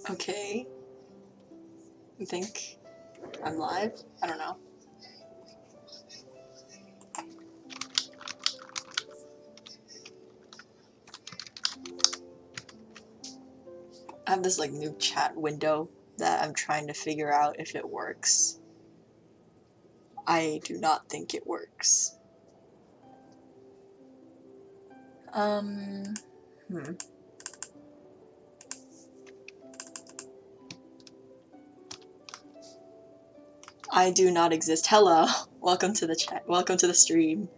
Okay. You think I'm live? I don't know. I have this like new chat window that I'm trying to figure out if it works. I do not think it works. I do not exist. Hello. Welcome to the chat. Welcome to the stream.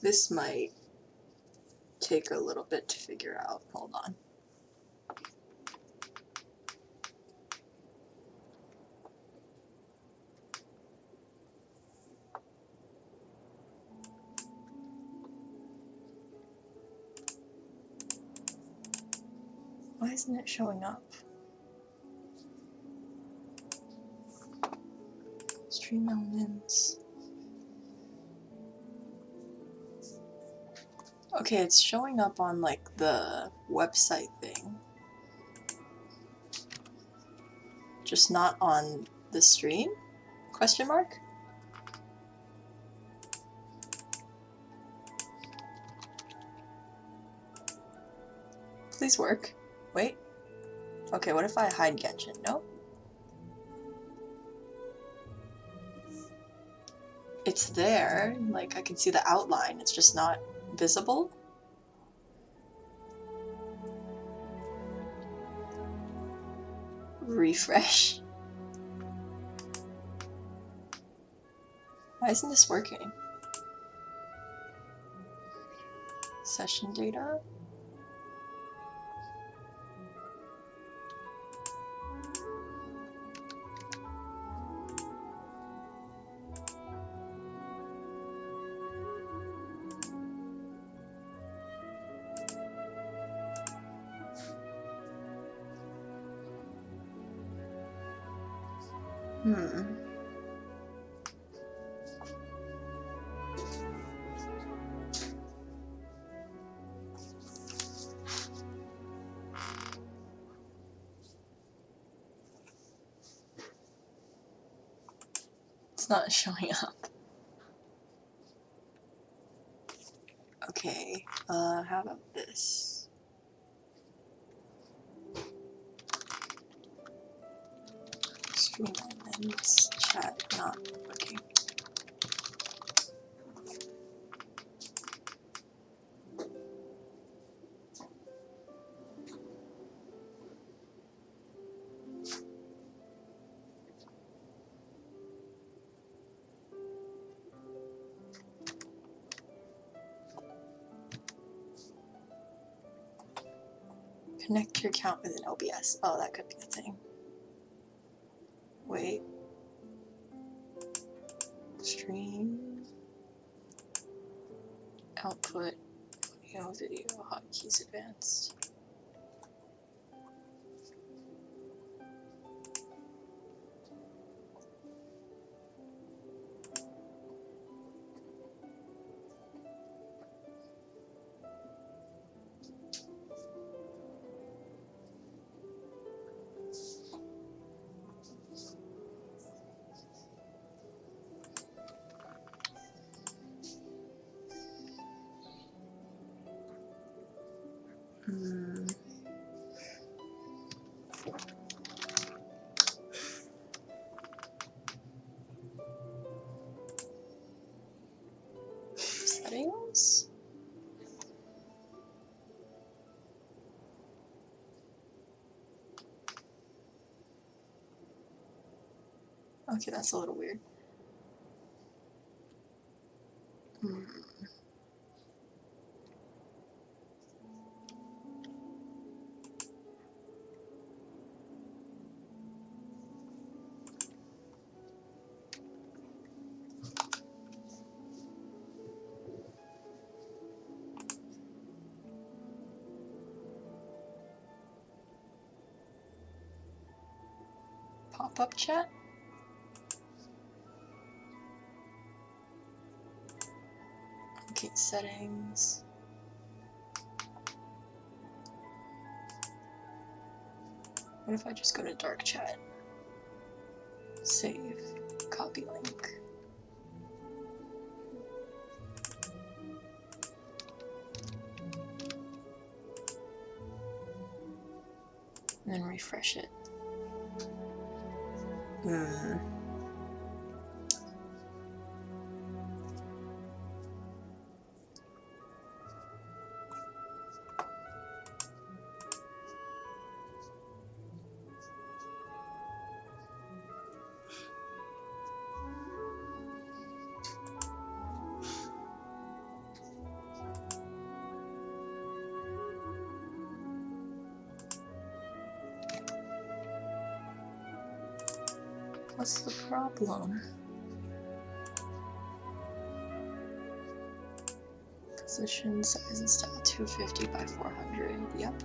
This might take a little bit to figure out. Hold on. Why isn't it showing up? Stream elements. Okay, it's showing up on like the website thing. Just not on the stream? Question mark? Please work. Wait. Okay, what if I hide Genshin? No? It's there. Like, I can see the outline. It's just not visible. Refresh. Why isn't this working? Session data? It's not showing up. Okay, how about this? Stream elements, chat not working. Connect your account with an OBS. Oh, that could be a thing. Wait. Stream. Output. Audio, video, hotkeys advanced. Settings? Okay, that's a little weird. pop-up chat? Okay, settings. What if I just go to dark chat? Save. Copy link. And then refresh it. What's the problem? Position, size, and style 250 by 400. Yep.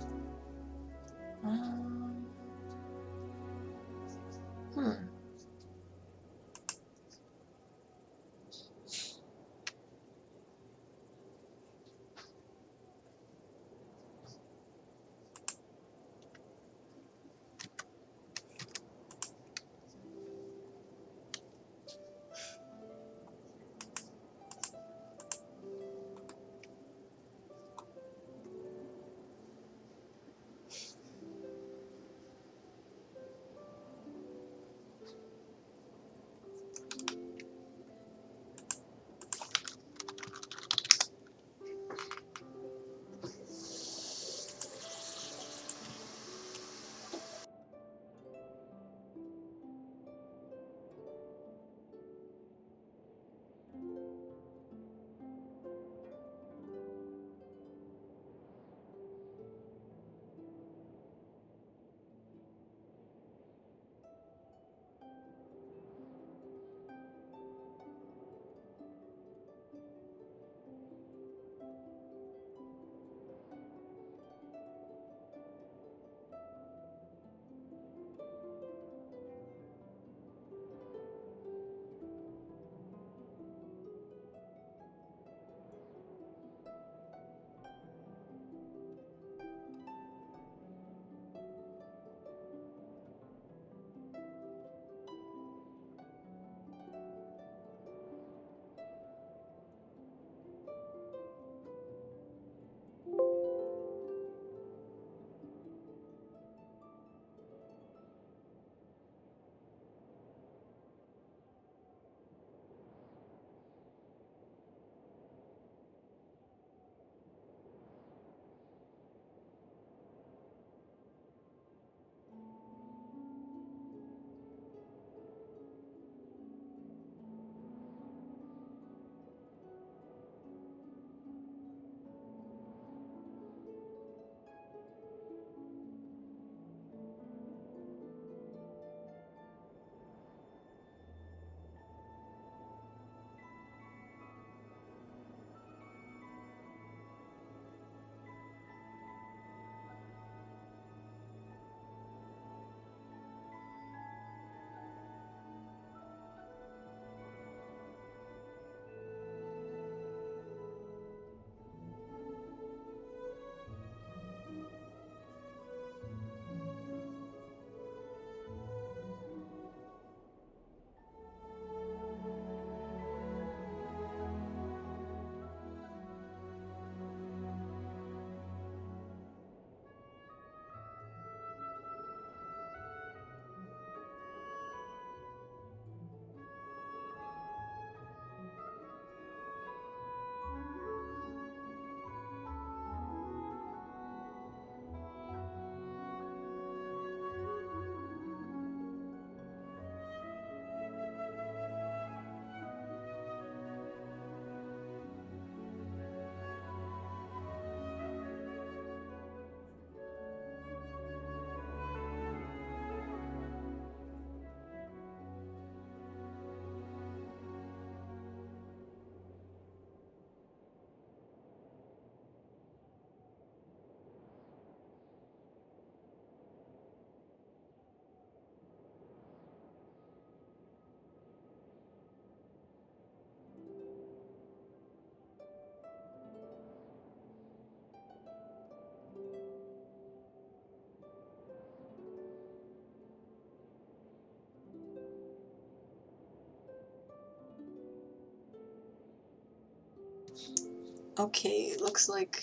Okay, looks like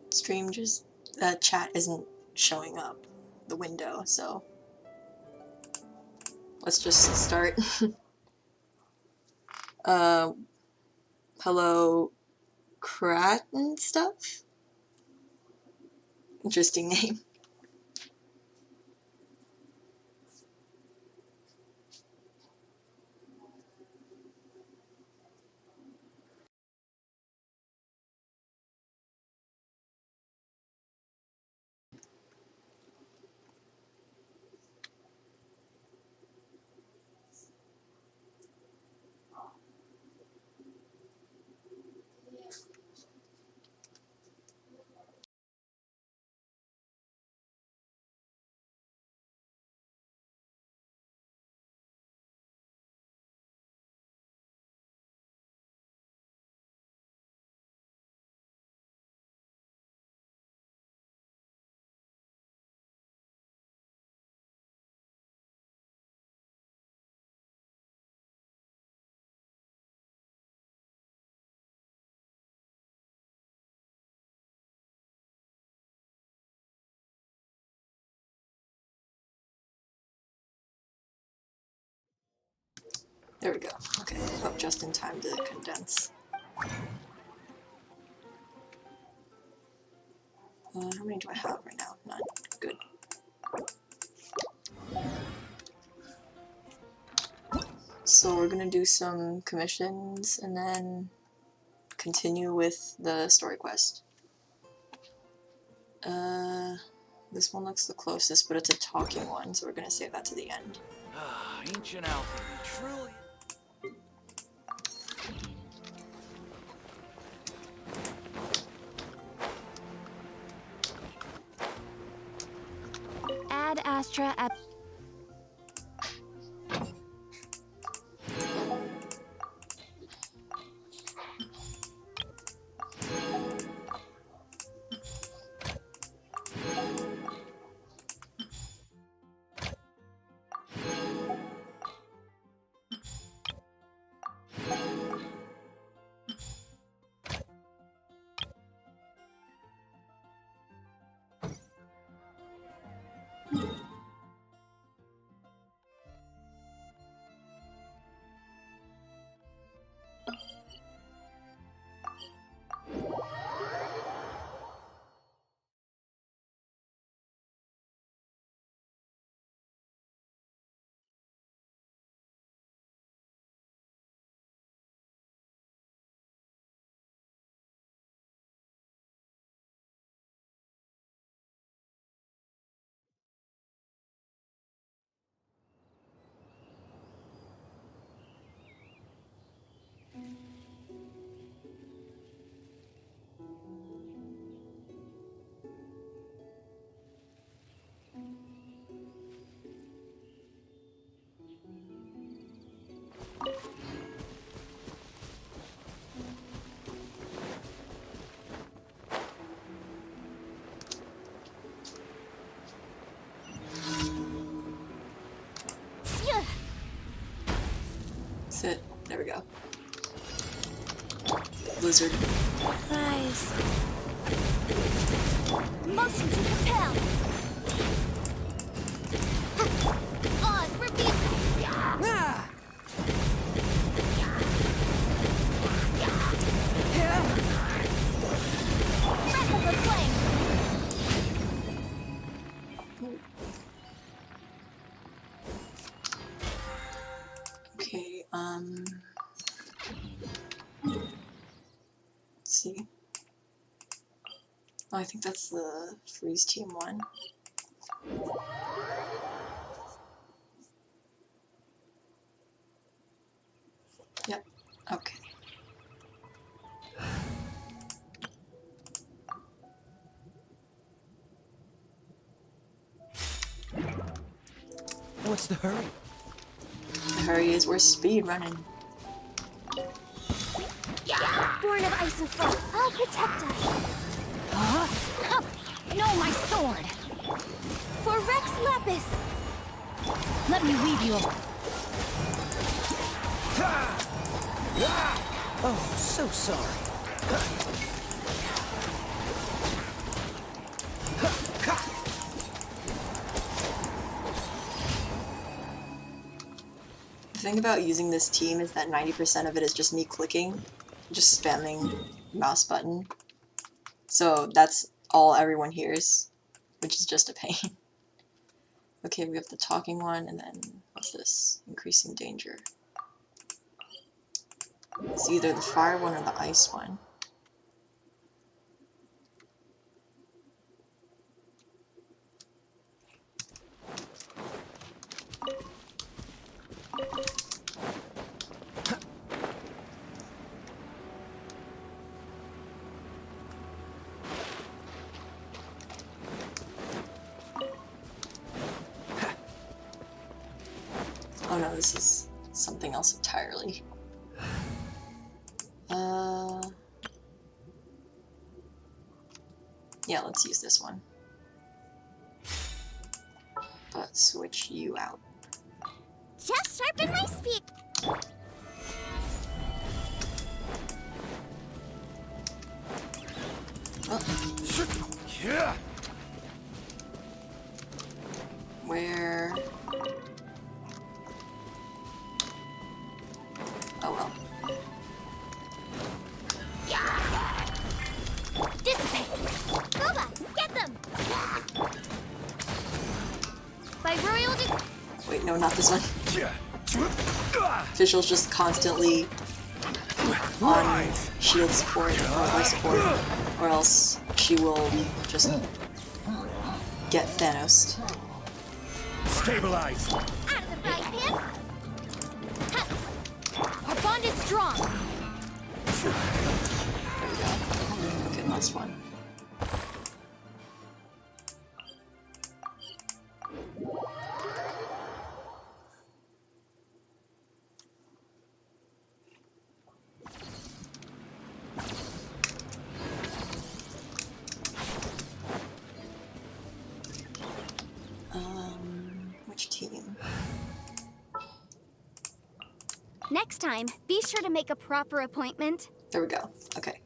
stream just chat isn't showing up the window, so let's just start. Hello, Krat and stuff? Interesting name. There we go. Okay, up just in time to condense. How many do I have right now? None. Good. So we're gonna do some commissions and then continue with the story quest. This one looks the closest, but it's a talking one, so we're gonna save that to the end. Ancient alchemy, truly. Ad Astra at Sit. There we go. Blizzard. Rise. Motion to compel. Oz, reveal. Breath of the flame. Okay, let's see. Oh, I think that's the freeze team one. Yep, okay. What's the hurry? The hurry is we're speed running. Born of ice and frost, I'll protect us. Huh? No, my sword. For Rex Lapis. Let me weave you. Oh, so sorry. The thing about using this team is that 90% of it is just me clicking, just spamming mouse button. So that's all everyone hears, which is just a pain. Okay, we have the talking one, and then what's this? Increasing danger. It's either the fire one or the ice one. Oh no, this is something else entirely. Yeah, let's use this one. But switch you out. Just sharpen my speed. Oh. Where? Oh well. Dissipate. Boba, get them. By royal Wait, no, not this one. Fischl's just constantly on shield support or life support, or else she will just get Thanos. Stabilize. out of the frying pan. Ha. Our bond is strong. There we go. Okay, last one. Which team? Next time, be sure to make a proper appointment. There we go. Okay.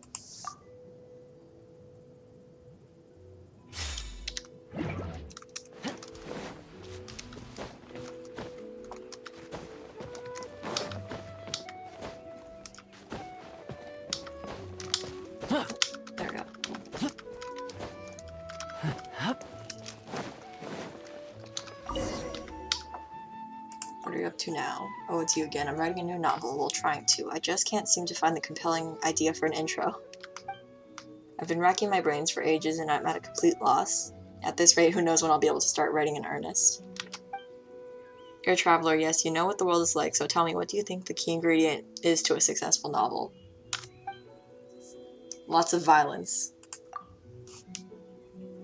There we go. What are you up to now? Oh, it's you again. I'm writing a new novel while trying to. I just can't seem to find the compelling idea for an intro. I've been racking my brains for ages and I'm at a complete loss. At this rate, who knows when I'll be able to start writing in earnest. You're a traveler, yes, you know what the world is like, so tell me, what do you think the key ingredient is to a successful novel? Lots of violence.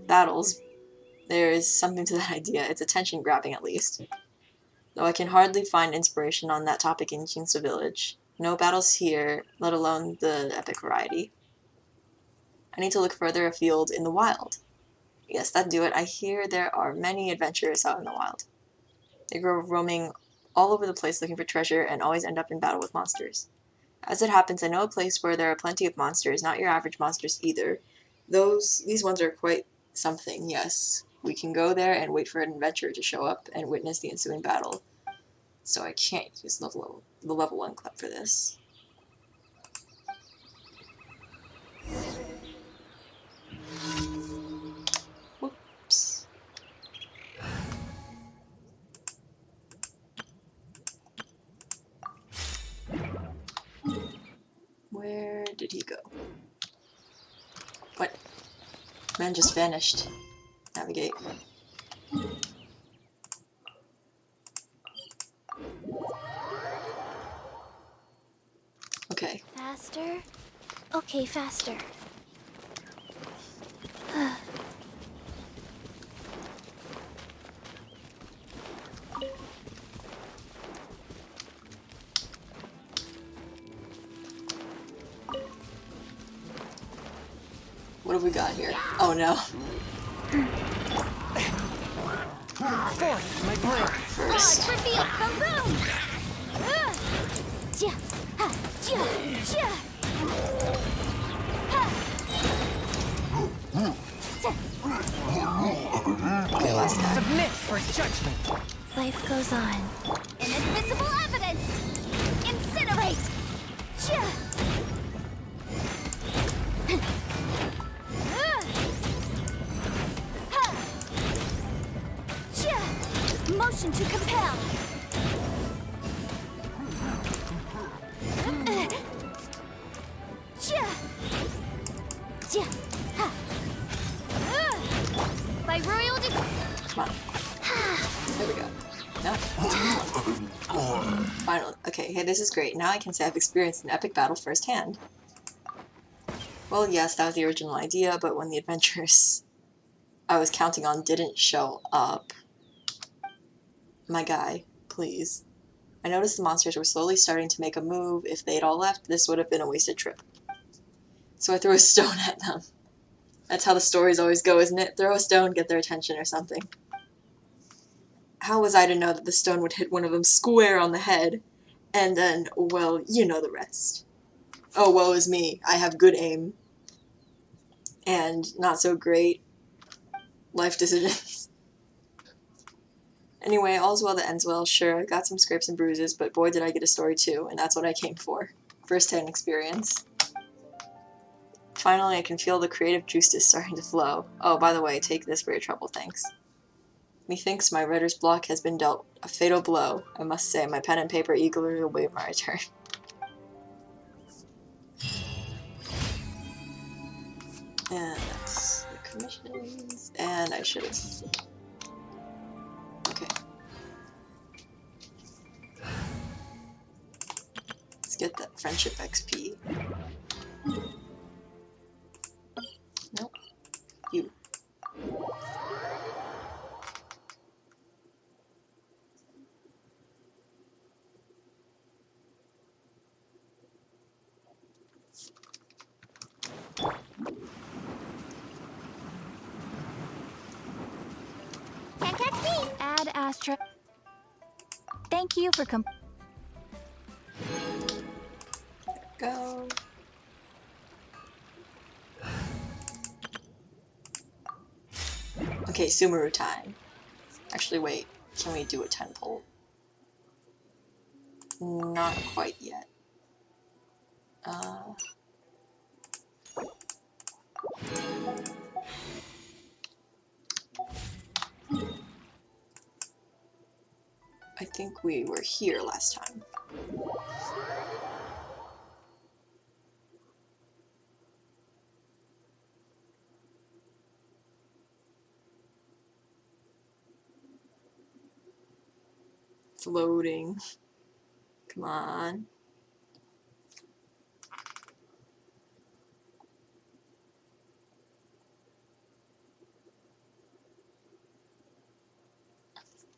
Battles. There is something to that idea. It's attention-grabbing, at least. Though I can hardly find inspiration on that topic in Jinsu Village. No battles here, let alone the epic variety. I need to look further afield in the wild. Yes, that'd do it. I hear there are many adventurers out in the wild. They go roaming all over the place looking for treasure and always end up in battle with monsters. As it happens, I know a place where there are plenty of monsters, not your average monsters either. These ones are quite something, yes. We can go there and wait for an adventurer to show up and witness the ensuing battle. So I can't use the level 1 clip for this. Whoops. Where did he go? What? Man just vanished. Navigate. Okay. Faster? Okay, faster. What have we got here? Oh no. Force my blade. First. Reveal the room! last time. Submit for judgment. Life goes on. Inadmissible evidence! Incinerate! Chia! Chia! Motion to compel! Chia! Chia! Ha! By royal Come on. There we go. No. Finally. Okay, hey, this is great. Now I can say I've experienced an epic battle firsthand. Well, yes, that was the original idea, but when the adventurers I was counting on didn't show up... My guy, please. I noticed the monsters were slowly starting to make a move. If they'd all left, this would have been a wasted trip. So I threw a stone at them. That's how the stories always go, isn't it? Throw a stone, get their attention or something. How was I to know that the stone would hit one of them square on the head? And then, well, you know the rest. Oh, woe is me. I have good aim. And not so great life decisions. Anyway, all's well that ends well. Sure, I got some scrapes and bruises, but boy did I get a story too, and that's what I came for. First-hand experience. Finally, I can feel the creative juices starting to flow. Oh, by the way, take this for your trouble, thanks. Methinks my writer's block has been dealt a fatal blow. I must say, my pen and paper eagerly await my return. And that's the commissions. And I should have... Okay. Let's get that friendship XP. Nope. You. Can't catch me! Add Astra. Thank you for Go. Okay, Sumeru time. Actually, wait. Can we do a 10 pull? Not quite yet. I think we were here last time. It's loading. Come on.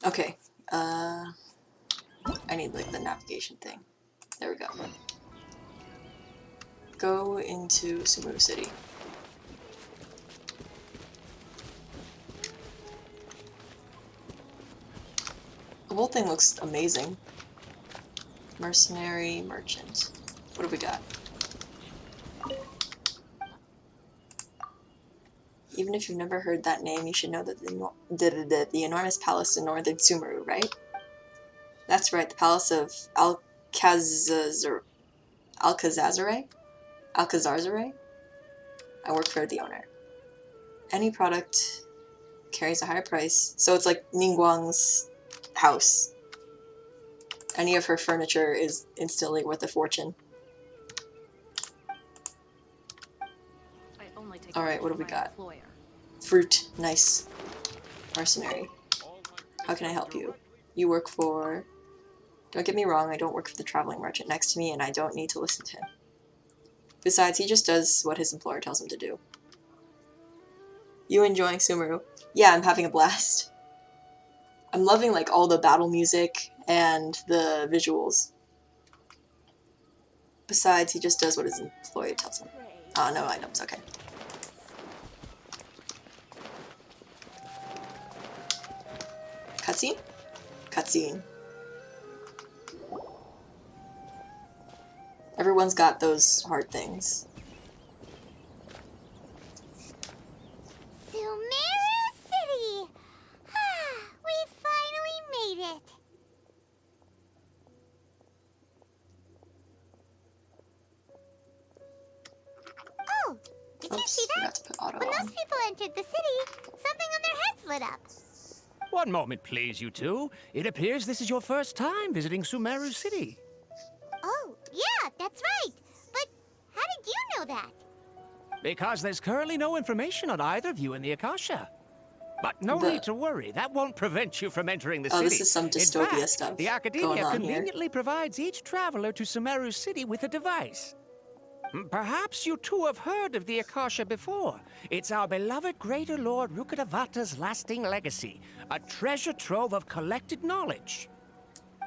Okay. I need like the navigation thing. There we go. Go into Sumeru City. The whole thing looks amazing. Mercenary merchant. What have we got? Even if you've never heard that name, you should know that the enormous palace in northern Sumeru, right? That's right, the palace of Alcazazare? Alcazarzare? I work for the owner. Any product carries a higher price, so it's like Ningguang's house. Any of her furniture is instantly worth a fortune. Alright, what do we got? Fruit. Nice. Mercenary. How can I help you? You work for... Don't get me wrong, I don't work for the traveling merchant next to me, and I don't need to listen to him. Besides, he just does what his employer tells him to do. You enjoying Sumeru? Yeah, I'm having a blast. I'm loving like all the battle music and the visuals. Besides, he just does what his employer tells him. Oh, no items, okay. Cutscene? Cutscene. Everyone's got those hard things. Sumeru City! Did you Oops, see forgot that? to put auto When on. those people entered the city, something on their heads lit up. One moment, please, you two. It appears this is your first time visiting Sumeru City. Oh, yeah, that's right. But how did you know that? Because there's currently no information on either of you in the Akasha. But no need to worry, that won't prevent you from entering the city. Oh, this is some In dystopia fact, stuff the going Academia on conveniently provides each traveler to Sumeru City with a device. Perhaps you two have heard of the Akasha before. It's our beloved Greater Lord Rukkhadevata's lasting legacy, a treasure trove of collected knowledge.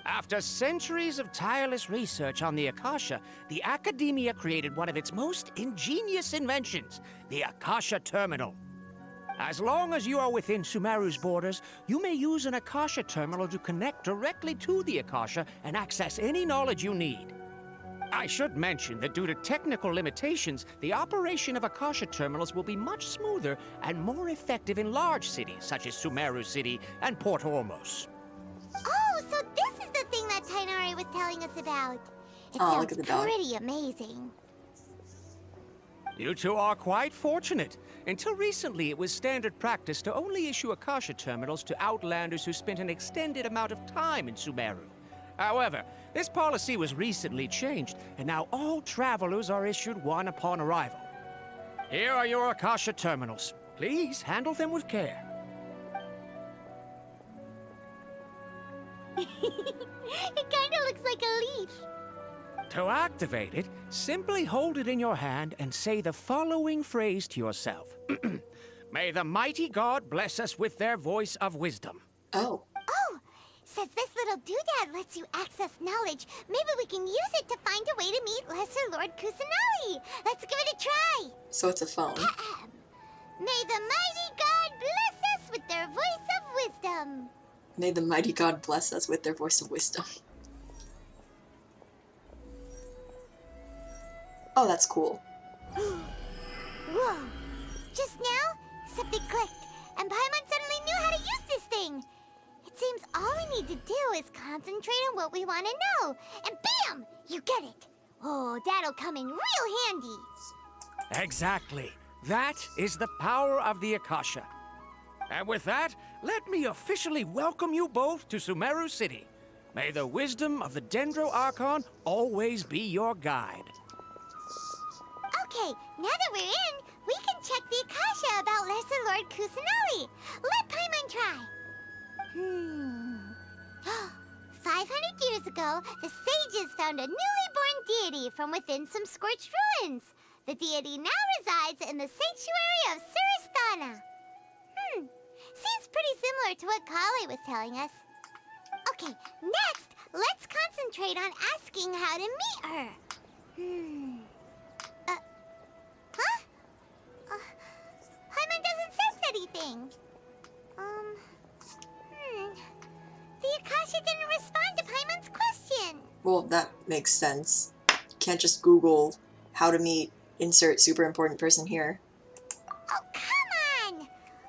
After centuries of tireless research on the Akasha, the Academia created one of its most ingenious inventions, the Akasha Terminal. As long as you are within Sumeru's borders, you may use an Akasha Terminal to connect directly to the Akasha and access any knowledge you need. I should mention that due to technical limitations, the operation of Akasha Terminals will be much smoother and more effective in large cities such as Sumeru City and Port Ormos. Oh, so this is the thing that Tighnari was telling us about. It Oh, sounds look at the dog. pretty amazing. You two are quite fortunate. Until recently, it was standard practice to only issue Akasha Terminals to outlanders who spent an extended amount of time in Sumeru. However, this policy was recently changed, and now all travelers are issued one upon arrival. Here are your Akasha Terminals. Please handle them with care. It kinda looks like a leaf. To activate it, simply hold it in your hand and say the following phrase to yourself. May the mighty God bless us with their voice of wisdom. Oh, Oh, says this little doodad lets you access knowledge. Maybe we can use it to find a way to meet Lesser Lord Kusanali. Let's give it a try. so it's a phone. May the mighty God bless us with their voice of wisdom. May the mighty God bless us with their voice of wisdom. Oh, that's cool. Whoa. Just now, something clicked, and Paimon suddenly knew how to use this thing. It seems all we need to do is concentrate on what we want to know, and bam! You get it. Oh, that'll come in real handy. Exactly. That is the power of the Akasha. And with that, let me officially welcome you both to Sumeru City. May the wisdom of the Dendro Archon always be your guide. Okay, now that we're in, we can check the Akasha about Lesser Lord Kusanali. Let Paimon try. 500 years ago, the sages found a newly born deity from within some scorched ruins. The deity now resides in the sanctuary of Suristana. Seems pretty similar to what Collei was telling us. Okay, next, let's concentrate on asking how to meet her. Paimon doesn't sense anything. The Akasha didn't respond to Paimon's question. Well, that makes sense. You can't just Google how to meet insert super important person here. Oh, come on!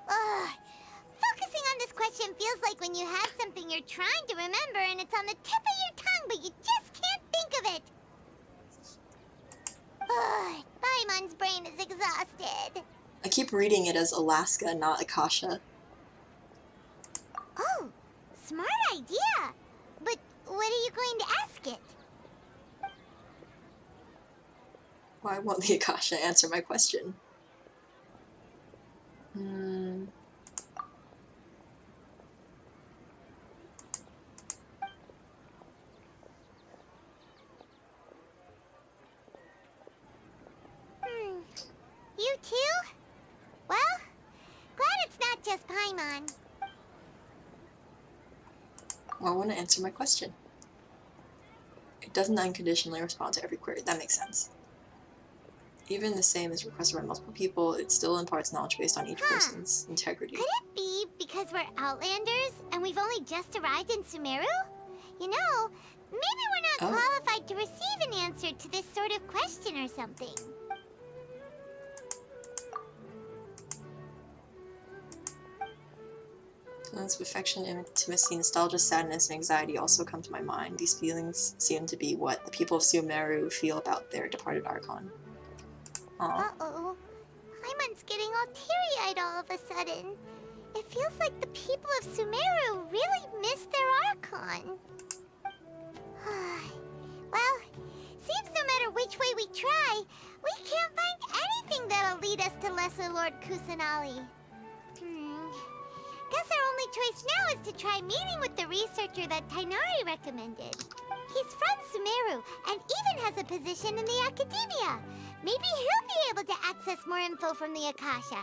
Ugh. Focusing on this question feels like when you have something you're trying to remember and it's on the tip of your tongue, but you just can't think of it. Ugh. Paimon's brain is exhausted. I keep reading it as Alaska, not Akasha. Oh, smart idea. But what are you going to ask it? Why won't the Akasha answer my question? You too? Well, glad it's not just Paimon. Why won't it answer my question? It doesn't unconditionally respond to every query. That makes sense. Even the same is requested by multiple people, it still imparts knowledge based on each person's integrity. Could it be because we're Outlanders and we've only just arrived in Sumeru? You know, maybe we're not qualified to receive an answer to this sort of question or something. Feelings of affection, intimacy, nostalgia, sadness, and anxiety also come to my mind. These feelings seem to be what the people of Sumeru feel about their departed Archon. Aww. Uh-oh. Paimon's getting all teary-eyed all of a sudden. It feels like the people of Sumeru really missed their Archon. Well, seems no matter which way we try, we can't find anything that'll lead us to Lesser Lord Kusanali. Guess our only choice now is to try meeting with the researcher that Tighnari recommended. He's from Sumeru and even has a position in the Academia. Maybe he'll be able to access more info from the Akasha.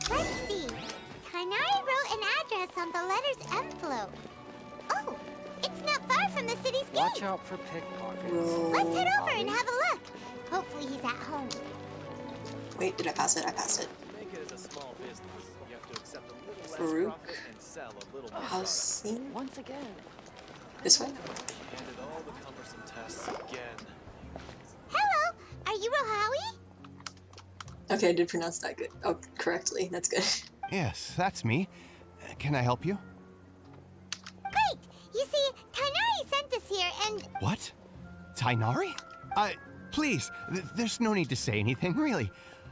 Let's see. Tighnari wrote an address on the letter's envelope. Oh, it's not far from the city's gate. Watch out for pickpockets. Let's head over and have a look. Hopefully he's at home. Wait, did I pass it? I passed it. Make it as a small business. You have to accept a little less Farouk? profit and sell a little more. Housing? Once again. This way? Handed all the cumbersome tests again. Hello, are you Rohawi? Okay, I did pronounce that good. Oh, correctly. That's good. Yes, that's me. Can I help you? Great! You see, Tighnari sent us here and... What? Tighnari? Please, there's no need to say anything, really.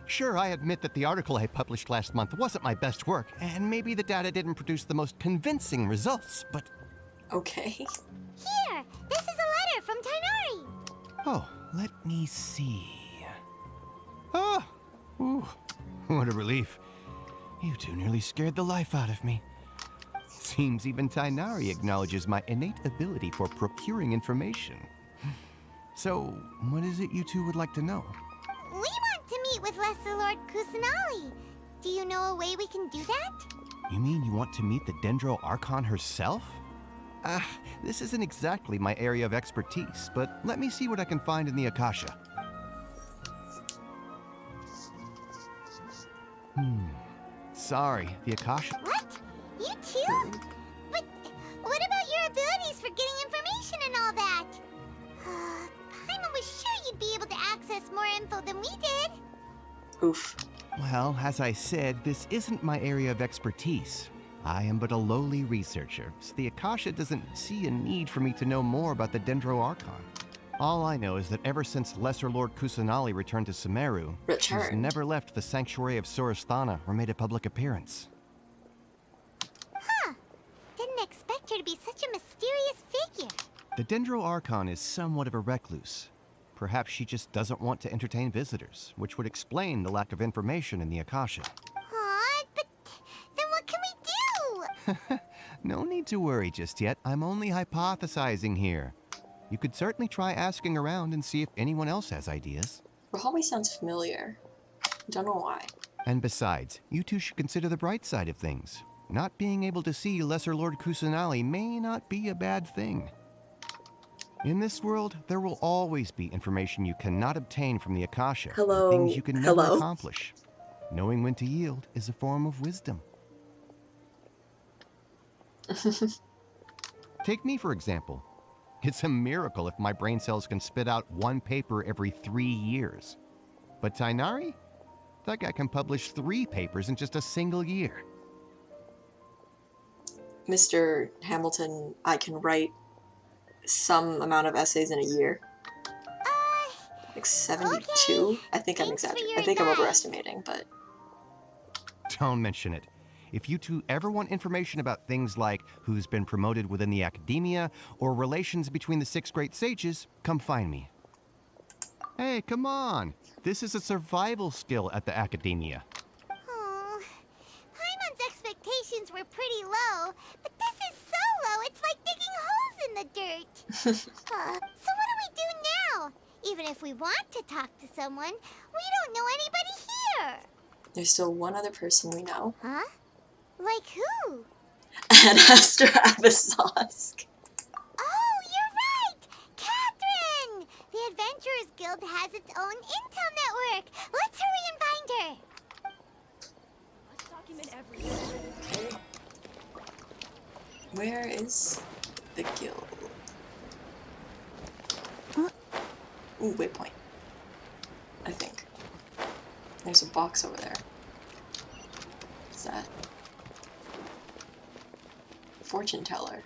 Sure, I admit that the article I published last month wasn't my best work, and maybe the data didn't produce the most convincing results, but... Okay. Here! This is a letter from Tighnari! Oh, let me see. Oh! Ooh, what a relief. You two nearly scared the life out of me. Seems even Tighnari acknowledges my innate ability for procuring information. So, what is it you two would like to know? We want to meet with Lesser Lord Kusanali. Do you know a way we can do that? You mean you want to meet the Dendro Archon herself? This isn't exactly my area of expertise, but let me see what I can find in the Akasha. Sorry, the Akasha... What? You too? But what about your abilities for getting information and all that? Paimon was sure you'd be able to access more info than we did. Oof. Well, as I said, this isn't my area of expertise. I am but a lowly researcher, so the Akasha doesn't see a need for me to know more about the Dendro Archon. All I know is that ever since Lesser Lord Kusanali returned to Sumeru, she's never left the Sanctuary of Surasthana or made a public appearance. Huh. Didn't expect her to be such a mysterious figure. The Dendro Archon is somewhat of a recluse. Perhaps she just doesn't want to entertain visitors, which would explain the lack of information in the Akasha. Aw, but then what can we do? No need to worry just yet. I'm only hypothesizing here. You could certainly try asking around and see if anyone else has ideas. Rohawi sounds familiar. Don't know why. And besides, you two should consider the bright side of things. Not being able to see Lesser Lord Kusanali may not be a bad thing. In this world, there will always be information you cannot obtain from the Akasha. Hello. And things you can never Hello. accomplish. Knowing when to yield is a form of wisdom. Take me, for example. It's a miracle if my brain cells can spit out one paper every 3 years. But Tighnari? That guy can publish 3 papers in just a single year. Mr. Hamilton, I can write some amount of essays in a year. Like 72? Okay. I think I'm Thanks for exaggerating. your I think I'm advice. overestimating, but... Don't mention it. If you two ever want information about things like who's been promoted within the Academia or relations between the 6 great sages, come find me. Hey, come on. This is a survival skill at the Academia. Oh, Paimon's expectations were pretty low, but this is so low, it's like digging holes in the dirt. So what do we do now? Even if we want to talk to someone, we don't know anybody here. There's still one other person we know. Huh? Like who? And Esther Abisosk. Oh, you're right! Catherine! The Adventurers Guild has its own intel network. Let's hurry and find her. Let's document everything. Where is the guild? Huh? Ooh, waypoint. I think. There's a box over there. What's that? Fortune teller.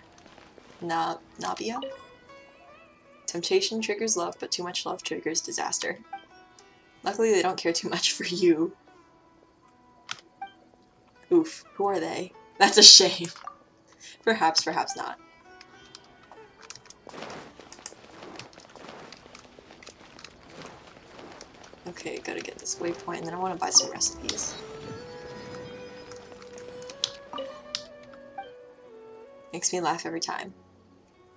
Nabia? Temptation triggers love, but too much love triggers disaster. Luckily, they don't care too much for you. Oof, who are they? That's a shame. Perhaps, perhaps not. Okay, gotta get this waypoint, and then I want to buy some recipes. Makes me laugh every time.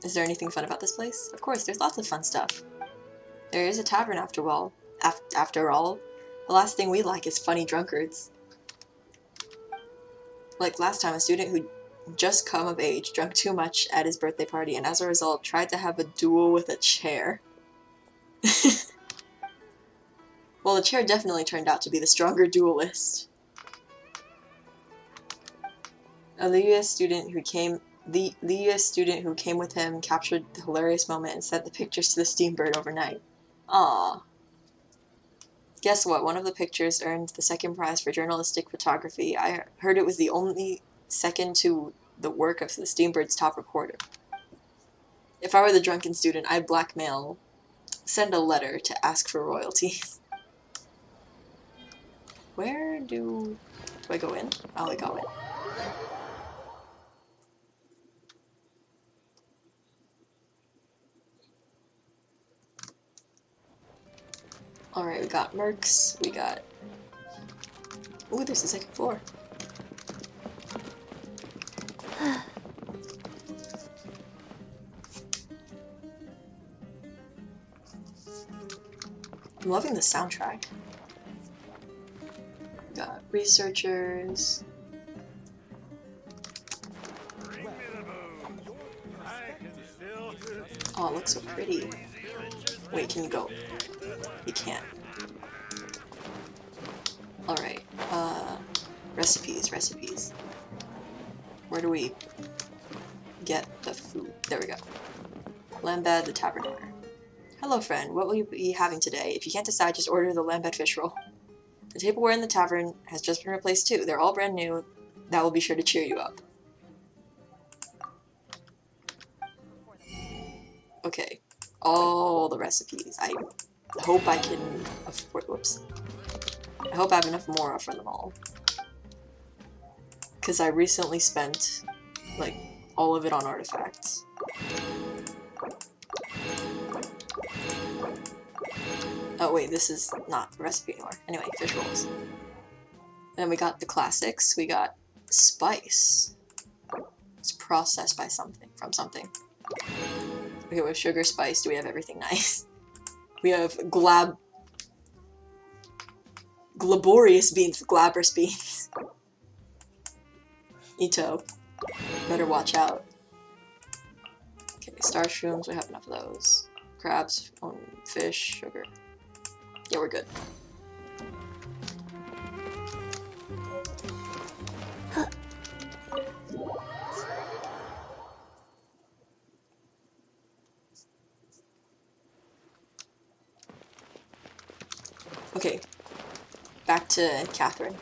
Is there anything fun about this place? Of course, there's lots of fun stuff. There is a tavern after all. After all, the last thing we like is funny drunkards. Like last time, a student who just come of age drank too much at his birthday party, and as a result, tried to have a duel with a chair. Well, the chair definitely turned out to be the stronger duelist. A Liyue student who came with him captured the hilarious moment and sent the pictures to the Steambird overnight. Aww. Guess what? One of the pictures earned the second prize for journalistic photography. I heard it was the only second to the work of the Steambird's top reporter. If I were the drunken student, I'd blackmail, send a letter to ask for royalties. Where do I go in? Oh, I go in. Alright, we got mercs, we got... Ooh, there's the second floor. I'm loving the soundtrack. We got researchers. Oh, it looks so pretty. Wait, can you go? You can't. Alright, recipes. Where do we get the food? There we go. Lambad the Tavern owner. Hello friend, what will you be having today? If you can't decide, just order the Lambad fish roll. The tableware in the tavern has just been replaced too. They're all brand new. That will be sure to cheer you up. Okay, all the recipes. I hope I can afford, whoops. I hope I have enough more for them all. Because I recently spent, like, all of it on artifacts. Oh wait, this is not the recipe anymore. Anyway, fish rolls. And then we got the classics. We got spice. It's processed by something, from something. Okay, we have sugar, spice. Do we have everything nice? We have glaborious beans, glabrous beans. Ito. Better watch out. Okay, starshrooms, we have enough of those. Crabs, fish, sugar. Yeah, we're good. Okay, back to Catherine.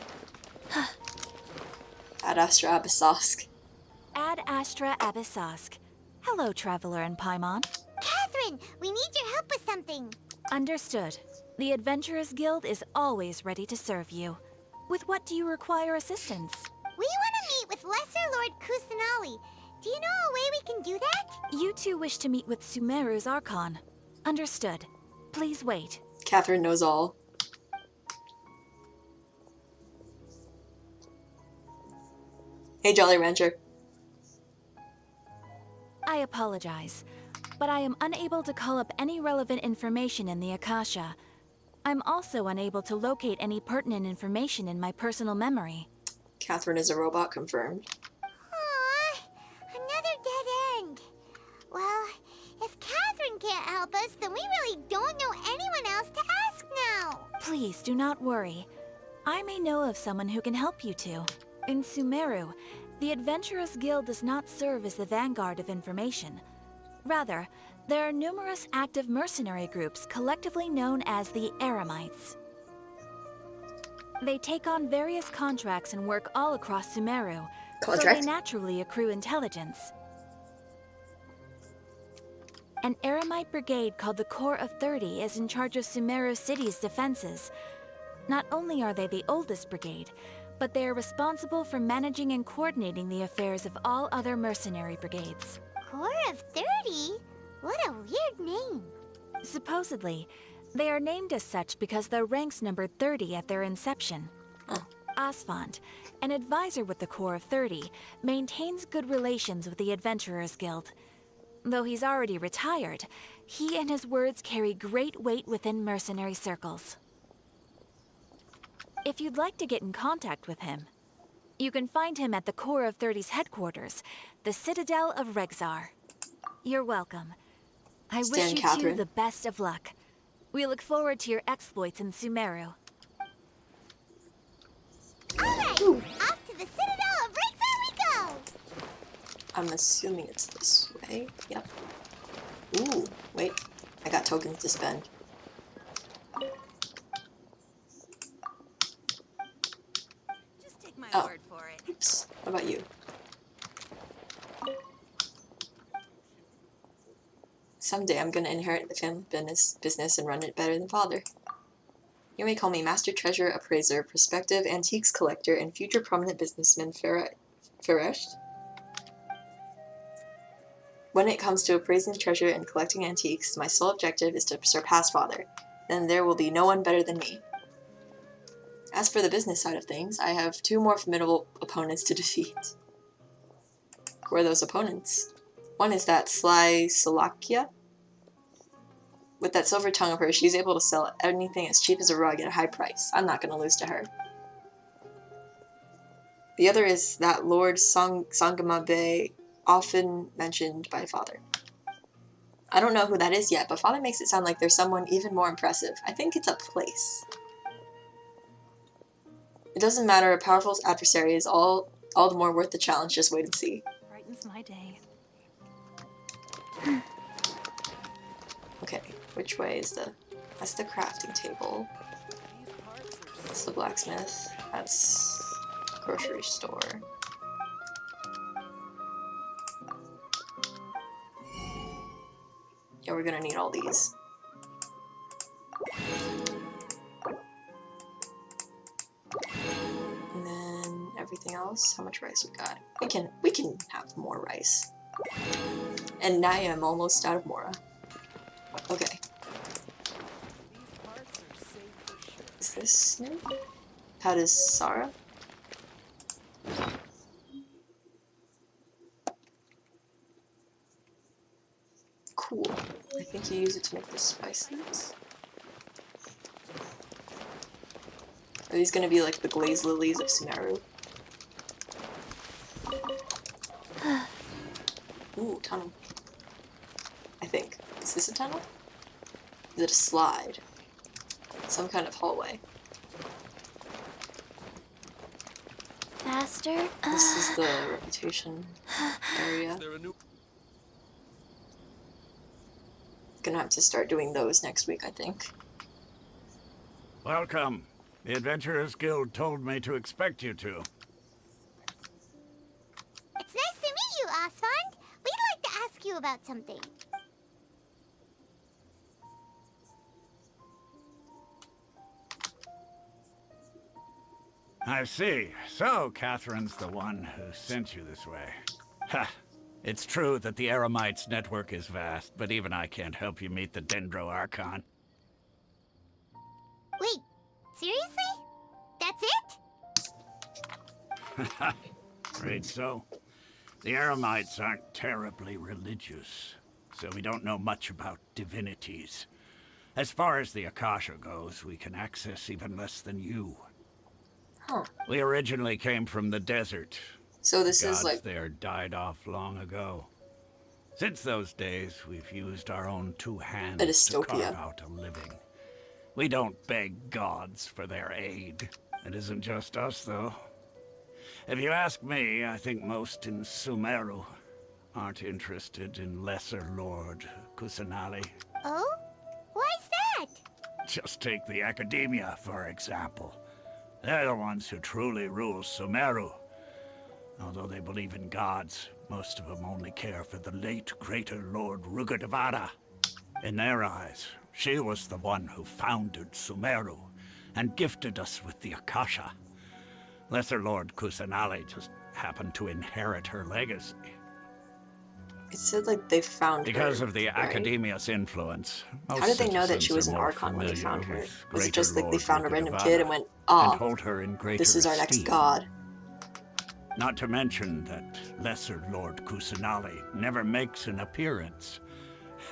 Ad Astra Abyssosk. Ad Astra Abyssosk. Hello, Traveler and Paimon. Catherine, we need your help with something. Understood. The Adventurers Guild is always ready to serve you. With what do you require assistance? We want to meet with Lesser Lord Kusanali. Do you know a way we can do that? You two wish to meet with Sumeru's Archon. Understood. Please wait. Catherine knows all. Hey, Jolly Rancher. I apologize, but I am unable to call up any relevant information in the Akasha. I'm also unable to locate any pertinent information in my personal memory. Catherine is a robot, confirmed. Aww, another dead end. Well, if Catherine can't help us, then we really don't know anyone else to ask now. Please do not worry. I may know of someone who can help you two. In Sumeru, the Adventurers Guild does not serve as the vanguard of information. Rather, there are numerous active mercenary groups collectively known as the Eremites. They take on various contracts and work all across Sumeru, so they naturally accrue intelligence. An Eremite brigade called the Corps of 30 is in charge of Sumeru City's defenses. Not only are they the oldest brigade, but they are responsible for managing and coordinating the affairs of all other mercenary brigades. Corps of 30? What a weird name. Supposedly, they are named as such because their ranks numbered 30 at their inception. Oh. Asfand, an advisor with the Corps of 30, maintains good relations with the Adventurers Guild. Though he's already retired, he and his words carry great weight within mercenary circles. If you'd like to get in contact with him, you can find him at the Corps of 30's headquarters, the Citadel of Rexar. You're welcome. I wish you two the best of luck. We look forward to your exploits in Sumeru. Alright, off to the Citadel of Rexar we go! I'm assuming it's this way. Yep. Ooh, wait. I got tokens to spend. Just take my word for it. Oops. What about you? Someday I'm gonna inherit the family business and run it better than father. You may call me Master Treasure Appraiser, Prospective Antiques Collector, and future prominent businessman Fischl. When it comes to appraising treasure and collecting antiques, my sole objective is to surpass father. Then there will be no one better than me. As for the business side of things, I have 2 more formidable opponents to defeat. Who are those opponents? One is that sly Salakia. With that silver tongue of hers, she's able to sell anything as cheap as a rug at a high price. I'm not going to lose to her. The other is that Lord Sangamabe, often mentioned by father. I don't know who that is yet, but father makes it sound like there's someone even more impressive. I think it's a place. It doesn't matter, a powerful adversary is all the more worth the challenge. Just wait and see. Brightens my day. Okay, which way is that's the crafting table. That's the blacksmith. That's grocery store. Yeah, we're gonna need all these. And then everything else. How much rice we got? We can have more rice. And now I am almost out of Mora. Okay. Is this new? How does Sarah? Cool. I think you use it to make the spices. Are these gonna be like the glazed lilies of Sumeru? Ooh, tunnel. I think. Is this a tunnel? Is it a slide? Some kind of hallway. Faster? This is the reputation area. Gonna have to start doing those next week, I think. Welcome. The Adventurers Guild told me to expect you to. It's nice to meet you, Asfand. We'd like to ask you about something. I see. So, Catherine's the one who sent you this way. Ha! It's true that the Eremites' network is vast, but even I can't help you meet the Dendro Archon. Wait, seriously? That's it? Afraid so. The Eremites aren't terribly religious, so we don't know much about divinities. As far as the Akasha goes, we can access even less than you. Huh. We originally came from the desert. So this Gods is like... there died off long ago. Since those days, we've used our own 2 hands A to dystopia. carve out a living. We don't beg gods for their aid. It isn't just us, though. If you ask me, I think most in Sumeru aren't interested in Lesser Lord Kusanali. Oh? Why's that? Just take the Academia, for example. They're the ones who truly rule Sumeru. Although they believe in gods, most of them only care for the late greater Lord Rukkhadevata. In their eyes, she was the one who founded Sumeru and gifted us with the Akasha. Lesser Lord Kusanali just happened to inherit her legacy. It said like they found Because her, of the right? Academia's influence, How did they know that she was an Archon when they found her? Was it just like they found a random kid and went, "Ah, hold her in greater this is our next esteem. god"? Not to mention that Lesser Lord Kusanali never makes an appearance,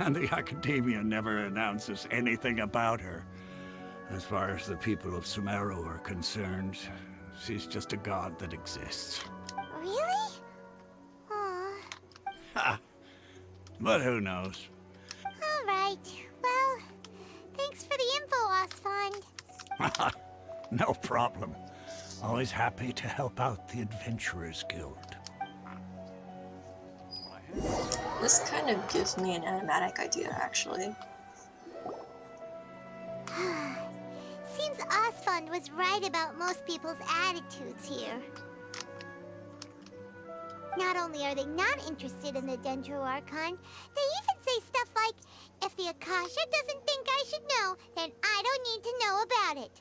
and the Academia never announces anything about her. As far as the people of Sumeru are concerned, she's just a god that exists. Really? Aw. Ha! But who knows? Alright. Well, thanks for the info, Osfond. No problem. Always happy to help out the Adventurers Guild. This kind of gives me an animatic idea, actually. Seems Osfond was right about most people's attitudes here. Not only are they not interested in the Dendro Archon, they even say stuff like, if the Akasha doesn't think I should know, then I don't need to know about it.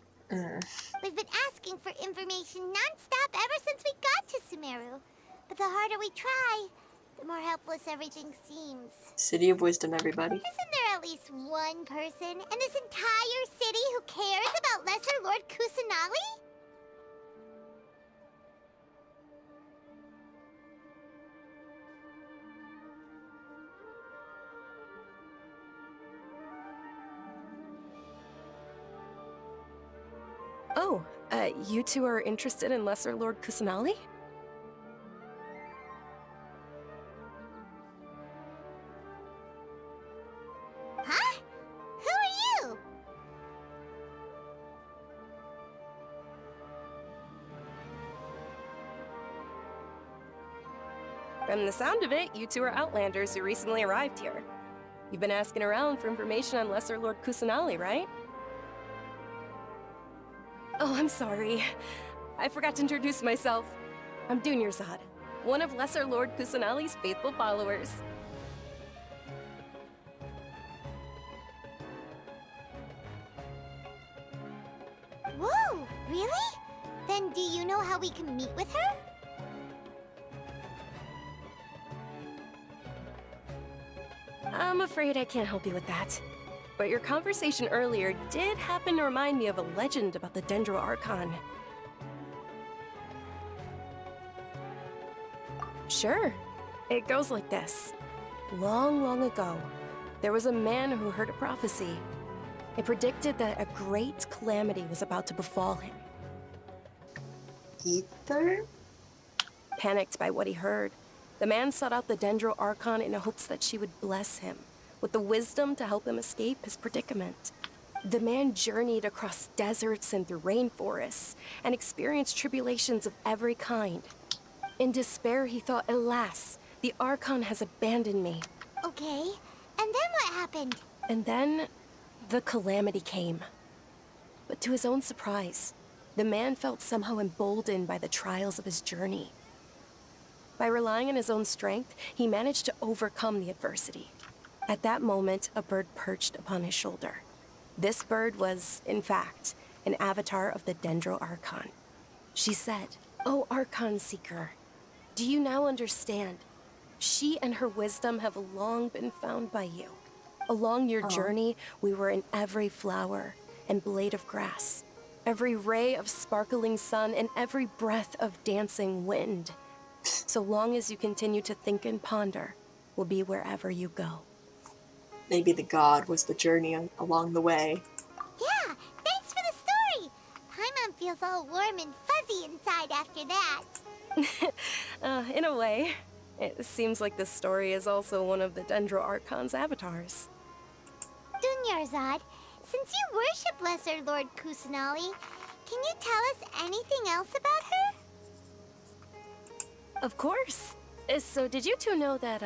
We've been asking for information non-stop ever since we got to Sumeru. But the harder we try, the more helpless everything seems. City of Wisdom, everybody. Isn't there at least one person in this entire city who cares about Lesser Lord Kusanali? Oh, you two are interested in Lesser Lord Kusanali? Huh? Who are you? From the sound of it, you two are Outlanders who recently arrived here. You've been asking around for information on Lesser Lord Kusanali, right? Oh, I'm sorry. I forgot to introduce myself. I'm Dunyarzad, one of Lesser Lord Kusanali's faithful followers. Whoa, really? Then do you know how we can meet with her? I'm afraid I can't help you with that. But your conversation earlier did happen to remind me of a legend about the Dendro Archon. Sure. It goes like this. Long, long ago, there was a man who heard a prophecy. It predicted that a great calamity was about to befall him. Ether? Panicked by what he heard, the man sought out the Dendro Archon in hopes that she would bless him with the wisdom to help him escape his predicament. The man journeyed across deserts and through rainforests and experienced tribulations of every kind. In despair, he thought, alas, the Archon has abandoned me. Okay, and then what happened? And then, the calamity came. But to his own surprise, the man felt somehow emboldened by the trials of his journey. By relying on his own strength, he managed to overcome the adversity. At that moment, a bird perched upon his shoulder. This bird was, in fact, an avatar of the Dendro Archon. She said, "O Archon Seeker, do you now understand? She and her wisdom have long been found by you. Along your journey, we were in every flower and blade of grass, every ray of sparkling sun, and every breath of dancing wind. So long as you continue to think and ponder, we'll be wherever you go." Maybe the god was the journey along the way. Yeah, thanks for the story. Paimon feels all warm and fuzzy inside after that. In a way. It seems like this story is also one of the Dendro Archon's avatars. Dunyarzad, since you worship Lesser Lord Kusanali, can you tell us anything else about her? Of course. So did you two know that,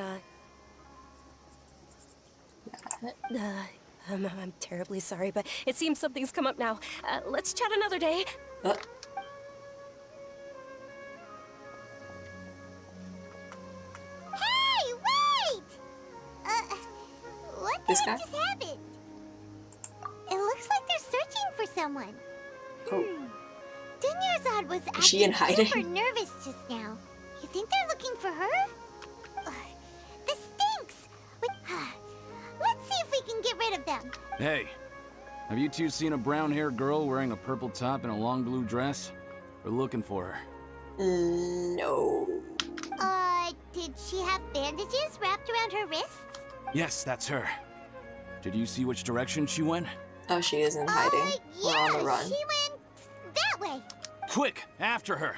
I'm terribly sorry, but it seems something's come up now. Let's chat another day. This guy? just happened? It looks like they're searching for someone. Oh. Dunyarzad was Is she in acting hiding? super nervous just now. You think they're looking for her? Ugh, this stinks. Let's see if we can get rid of them. Hey, have you two seen a brown-haired girl wearing a purple top and a long blue dress? We're looking for her. No. Did she have bandages wrapped around her wrists? Yes, that's her. Did you see which direction she went? Oh, she is in hiding. Or on the run. She went that way. Quick, after her!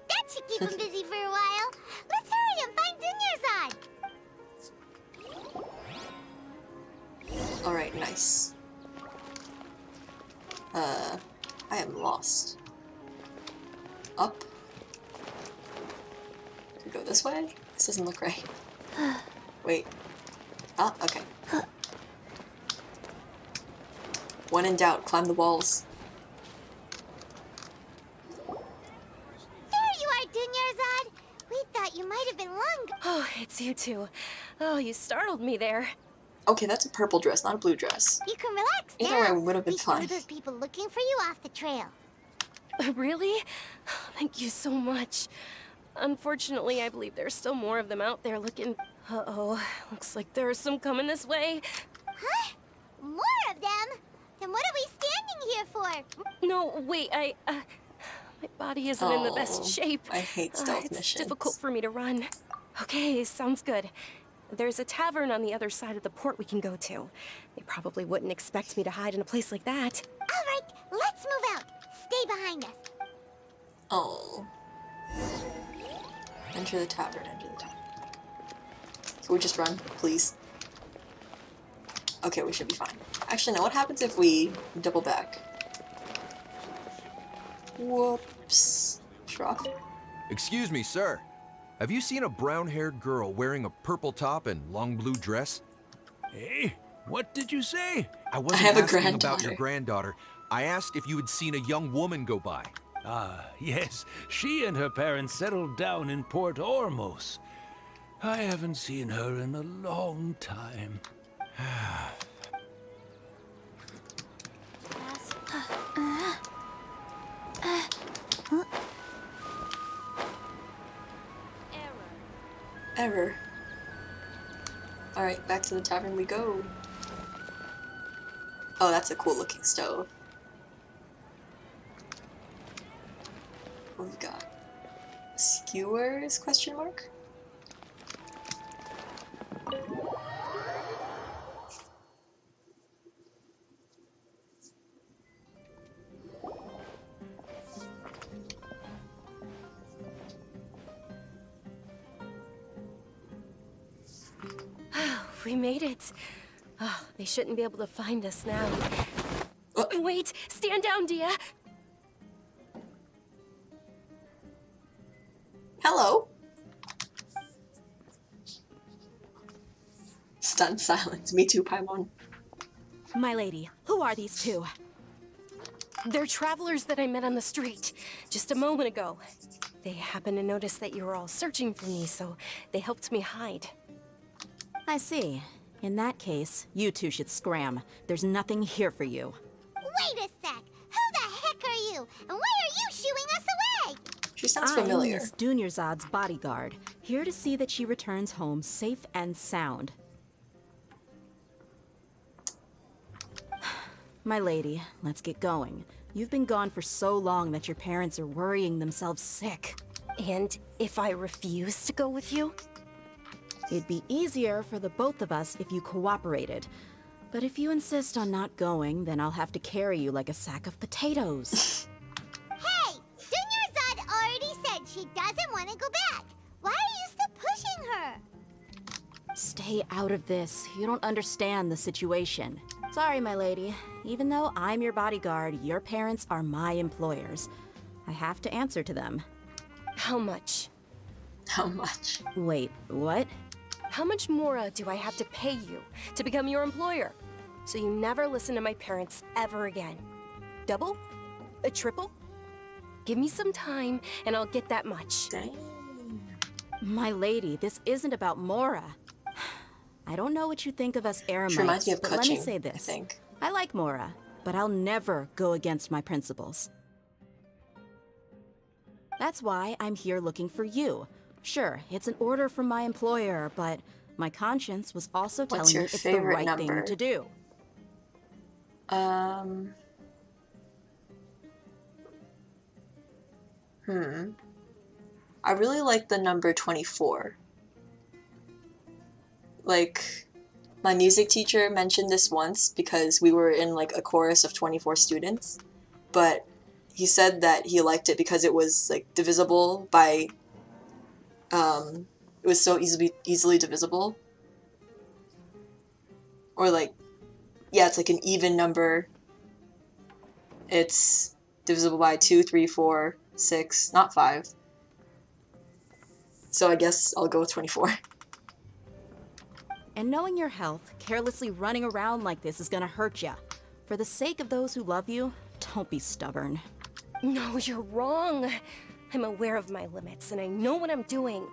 That should keep him busy for a while. Let's hurry and find Dunyarzad. Alright, nice. I am lost. Up? Do we go this way? This doesn't look right. Wait. Ah, okay. When in doubt, climb the walls. There you are, Dunyarzad. We thought you might have been long gone. Oh, it's you two. Oh, you startled me there. Okay, that's a purple dress, not a blue dress. You can relax Either now. way, we would have been We fine. threw those people looking for you off the trail. Really? Thank you so much. Unfortunately, I believe there's still more of them out there looking... Uh-oh. Looks like there's some coming this way. Huh? More of them? Then what are we standing here for? No, wait, my body isn't in the best Oh, shape. I hate stealth It's missions. difficult for me to run. Okay, sounds good. There's a tavern on the other side of the port we can go to. They probably wouldn't expect me to hide in a place like that. All right, let's move out. Stay behind us. Oh. Enter the tavern, enter the tavern. Can we just run, please? Okay, we should be fine. Actually, no, what happens if we double back? Whoops. Shrug. Excuse me, sir. Have you seen a brown-haired girl wearing a purple top and long blue dress? Hey, what did you say? I wasn't have a asking about your granddaughter. granddaughter. I asked if you had seen a young woman go by. Ah, yes. She and her parents settled down in Port Ormos. I haven't seen her in a long time. Error. Alright, back to the tavern we go. Oh, that's a cool looking stove. What we've got? Skewers? Question mark? We made it. Oh, they shouldn't be able to find us now. Wait, stand down, Dia. Hello? Stunned silence. Me too, Paimon. My lady, who are these two? They're travelers that I met on the street just a moment ago. They happened to notice that you were all searching for me, so they helped me hide. I see. In that case, you two should scram. There's nothing here for you. Wait a sec. Who the heck are you? And why are you shooing us away? She sounds familiar. I'm Miss Dunyarzad's bodyguard, here to see that she returns home safe and sound. My lady, let's get going. You've been gone for so long that your parents are worrying themselves sick. And if I refuse to go with you? It'd be easier for the both of us if you cooperated. But if you insist on not going, then I'll have to carry you like a sack of potatoes. Hey! Dunyarzad already said she doesn't want to go back. Why are you still pushing her? Stay out of this. You don't understand the situation. Sorry, my lady. Even though I'm your bodyguard, your parents are my employers. I have to answer to them. How much? How much? Wait, what? How much more do I have to pay you to become your employer? So you never listen to my parents ever again. Double? A triple? Give me some time, and I'll get that much. Dang. My lady, this isn't about Mora. I don't know what you think of us Which reminds me Eremites, of but let me Kujou, say I this. think. I like Mora, but I'll never go against my principles. That's why I'm here looking for you. Sure, it's an order from my employer, but my conscience was also What's telling your me it's the favorite right number? thing to do. I really like the number 24. Like, my music teacher mentioned this once because we were in like a chorus of 24 students, but he said that he liked it because it was like divisible by it was so easily divisible. Or like, yeah, it's like an even number. It's divisible by 2, 3, 4, 6, not 5. So I guess I'll go with 24. And knowing your health, carelessly running around like this is gonna hurt ya. For the sake of those who love you, don't be stubborn. No, you're wrong. I'm aware of my limits, and I know what I'm doing.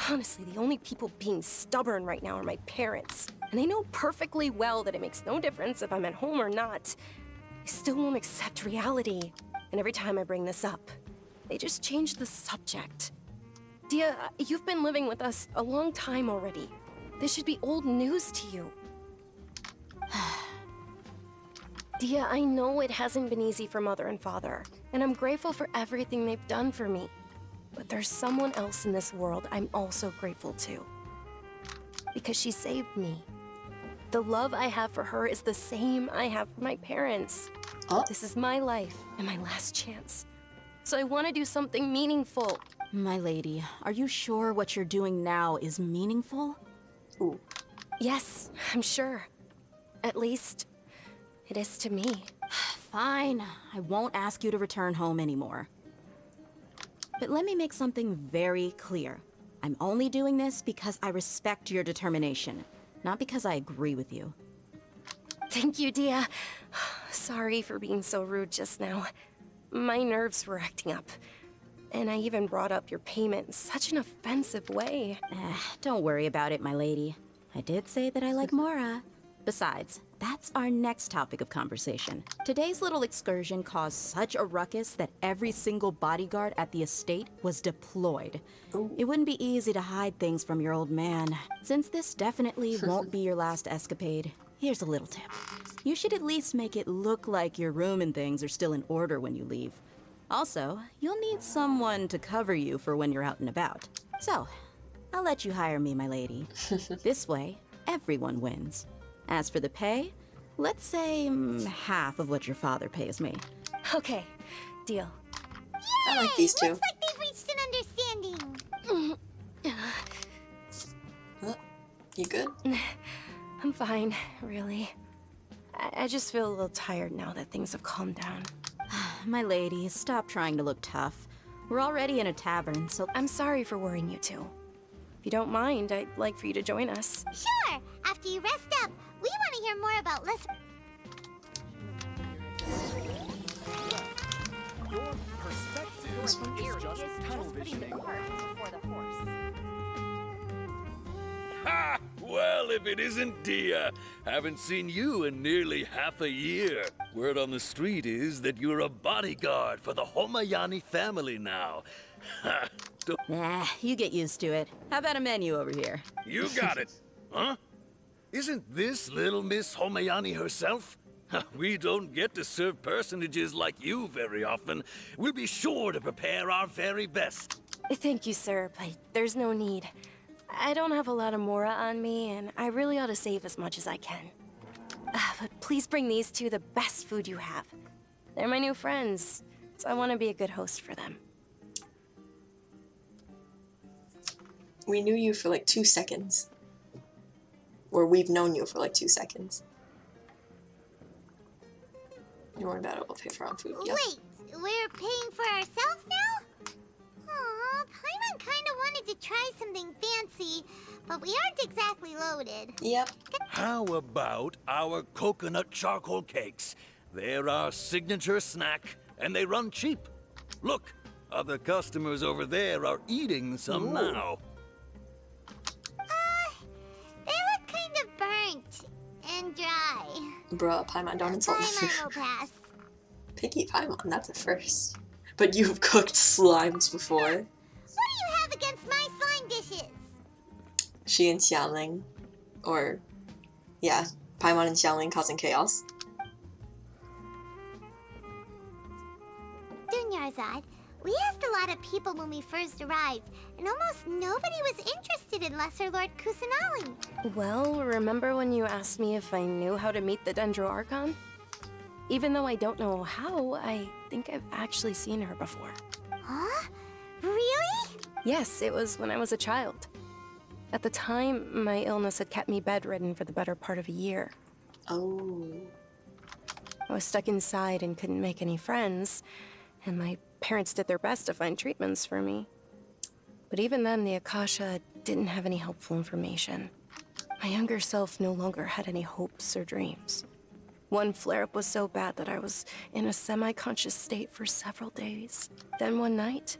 Honestly, the only people being stubborn right now are my parents. And they know perfectly well that it makes no difference if I'm at home or not. They still won't accept reality. And every time I bring this up, they just change the subject. Dia, you've been living with us a long time already. This should be old news to you. Dia, I know it hasn't been easy for Mother and Father, and I'm grateful for everything they've done for me. But there's someone else in this world I'm also grateful to. Because she saved me. The love I have for her is the same I have for my parents. Oh. This is my life and my last chance. So I want to do something meaningful. My lady, are you sure what you're doing now is meaningful? Ooh. Yes, I'm sure. At least, it is to me. Fine, I won't ask you to return home anymore. But let me make something very clear. I'm only doing this because I respect your determination, not because I agree with you. Thank you, Dia. Sorry for being so rude just now. My nerves were acting up. And I even brought up your payment in such an offensive way. Don't worry about it, my lady. I did say that I like Mora. Besides, that's our next topic of conversation. Today's little excursion caused such a ruckus that every single bodyguard at the estate was deployed. Ooh. It wouldn't be easy to hide things from your old man. Since this definitely won't be your last escapade, here's a little tip. You should at least make it look like your room and things are still in order when you leave. Also, you'll need someone to cover you for when you're out and about. So, I'll let you hire me, my lady. This way, everyone wins. As for the pay, let's say half of what your father pays me. Okay, deal. I like these two. Looks like they've reached an understanding. You good? I'm fine, really. I just feel a little tired now that things have calmed down. My lady, stop trying to look tough. We're already in a tavern, so I'm sorry for worrying you two. If you don't mind, I'd like for you to join us. Sure, after you rest up, we want to hear more about Your perspective is just tunnel visioning. Ha! Well, if it isn't Dia. Haven't seen you in nearly half a year. Word on the street is that you're a bodyguard for the Homayani family now. Ha! nah, you get used to it. How about a menu over here? You got it. Huh? Isn't this little Miss Homayani herself? We don't get to serve personages like you very often. We'll be sure to prepare our very best. Thank you, sir, but there's no need. I don't have a lot of Mora on me, and I really ought to save as much as I can. But please bring these two the best food you have. They're my new friends, so I want to be a good host for them. We knew you for like 2 seconds. Or we've known you for like 2 seconds. You worry about it, we'll pay for our own food. Yep. Wait, we're paying for ourselves now? Aw, Paimon kinda wanted to try something fancy, but we aren't exactly loaded. Yep. How about our coconut charcoal cakes? They're our signature snack, and they run cheap. Look, other customers over there are eating some now. They look kind of burnt and dry. Bruh, Paimon, don't insult me. Paimon will pass. Picky Paimon, that's a first. But you've cooked slimes before. What do you have against my slime dishes? She and Xiangling, or yeah, Paimon and Xiangling causing chaos. Dunyarzad, we asked a lot of people when we first arrived, and almost nobody was interested in Lesser Lord Kusanali. Well, remember when you asked me if I knew how to meet the Dendro Archon? Even though I don't know how, I think I've actually seen her before. Huh? Really? Yes, it was when I was a child. At the time, my illness had kept me bedridden for the better part of a year. Oh. I was stuck inside and couldn't make any friends, and my parents did their best to find treatments for me. But even then, the Akasha didn't have any helpful information. My younger self no longer had any hopes or dreams. One flare-up was so bad that I was in a semi-conscious state for several days. Then one night,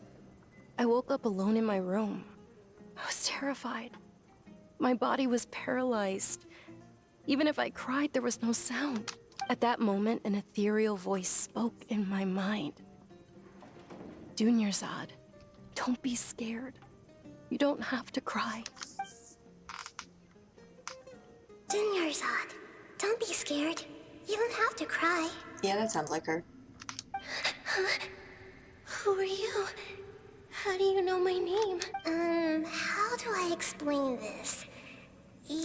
I woke up alone in my room. I was terrified. My body was paralyzed. Even if I cried, there was no sound. At that moment, an ethereal voice spoke in my mind. Dunyarzad, don't be scared. You don't have to cry. Dunyarzad, don't be scared. You don't have to cry. Yeah, that sounds like her. Who are you? How do you know my name? How do I explain this?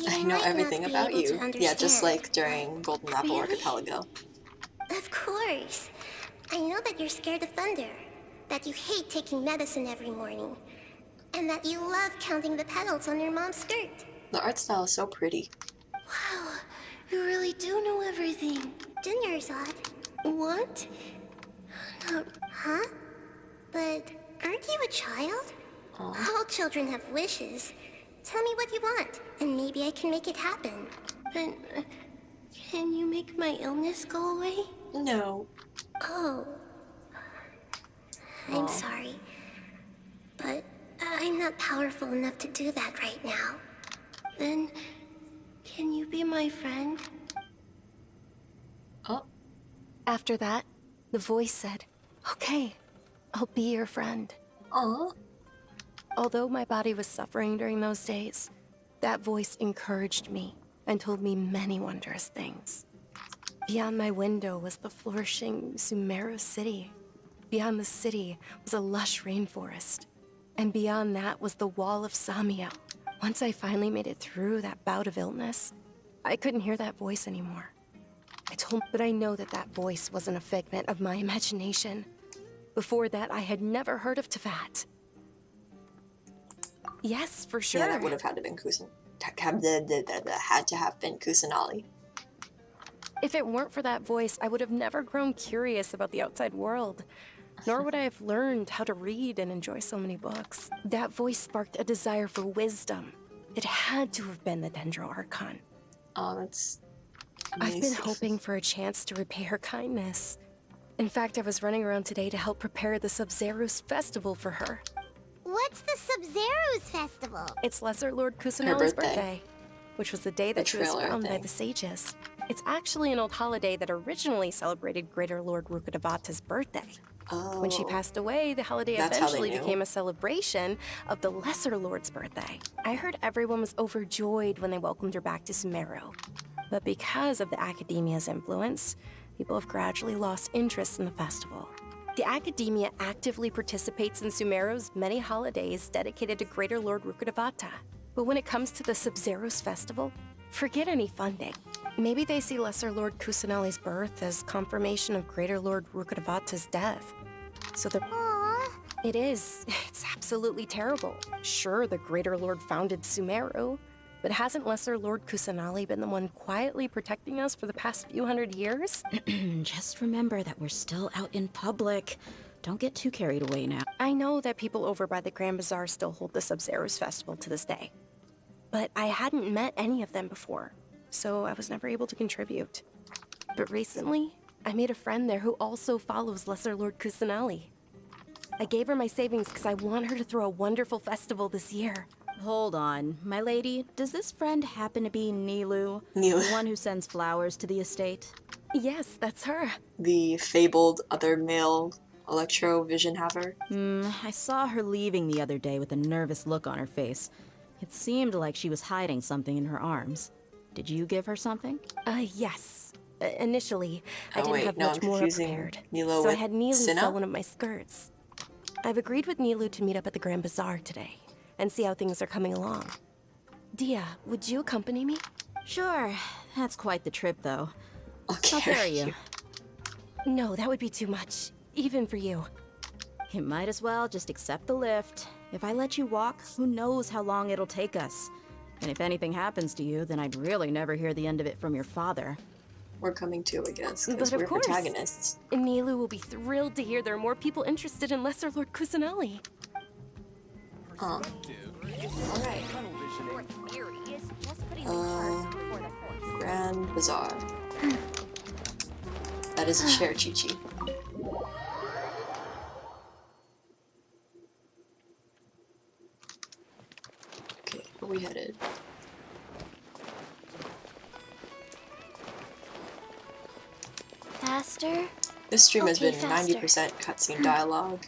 I know everything about you. Yeah, just like during Golden Apple Archipelago. Of course. I know that you're scared of thunder, that you hate taking medicine every morning, and that you love counting the petals on your mom's skirt. The art style is so pretty. Wow, you really do know everything. Dunyarzad. What? No. Huh? But aren't you a child? All children have wishes. Tell me what you want, and maybe I can make it happen. But can you make my illness go away? No. Oh. I'm sorry. But I'm not powerful enough to do that right now. Then, can you be my friend? Oh. After that, the voice said, "Okay, I'll be your friend." Aw. Although my body was suffering during those days, that voice encouraged me and told me many wondrous things. Beyond my window was the flourishing Sumeru city. Beyond the city was a lush rainforest. And beyond that was the wall of Samiel. Once I finally made it through that bout of illness, I couldn't hear that voice anymore. But I know that that voice wasn't a figment of my imagination. Before that, I had never heard of Teyvat. Yes, for sure. Yeah, that would have had to been Kusanali. If it weren't for that voice, I would have never grown curious about the outside world. Nor would I have learned how to read and enjoy so many books. That voice sparked a desire for wisdom. It had to have been the Dendro Archon. Oh, that's amazing. I've been hoping for a chance to repay her kindness. In fact, I was running around today to help prepare the Subzeros Festival for her. What's the Subzeros Festival? It's Lesser Lord Kusanali's birthday, which was the day that she was found by the sages. It's actually an old holiday that originally celebrated Greater Lord Rukkhadevata's birthday. Oh. When she passed away, the holiday eventually became a celebration of the Lesser Lord's birthday. I heard everyone was overjoyed when they welcomed her back to Sumeru. But because of the Academia's influence, people have gradually lost interest in the festival. The Academia actively participates in Sumeru's many holidays dedicated to Greater Lord Rukkhadevata. But when it comes to the Subzeros Festival, forget any funding. Maybe they see Lesser Lord Kusanali's birth as confirmation of Greater Lord Rukkhadevata's death. So it is. It's absolutely terrible. Sure, the Greater Lord founded Sumeru, but hasn't Lesser Lord Kusanali been the one quietly protecting us for the past few hundred years? Just remember that we're still out in public. Don't get too carried away now. I know that people over by the Grand Bazaar still hold the Subzeros Festival to this day. But I hadn't met any of them before, so I was never able to contribute. But recently, I made a friend there who also follows Lesser Lord Kusanali. I gave her my savings because I want her to throw a wonderful festival this year. Hold on, my lady. Does this friend happen to be Nilou? Nilou. The one who sends flowers to the estate? Yes, that's her. The fabled other male electro vision haver. I saw her leaving the other day with a nervous look on her face. It seemed like she was hiding something in her arms. Did you give her something? Yes. Initially, I didn't have no, much more prepared. Nilou So I had Nilou Sinna? sell one of my skirts. I've agreed with Nilou to meet up at the Grand Bazaar today and see how things are coming along. Dia, would you accompany me? Sure. That's quite the trip, though. Okay. I'll carry you. No, that would be too much. Even for you. You might as well just accept the lift. If I let you walk, who knows how long it'll take us. And if anything happens to you, then I'd really never hear the end of it from your father. We're coming too, I guess, But because of we're course. protagonists. Nilou will be thrilled to hear there are more people interested in Lesser Lord Kusanali. Alright. Grand Bazaar. That is a chair, Chi-Chi. Okay, where are we headed? Faster? This stream has Okay, been faster. 90% cutscene dialogue.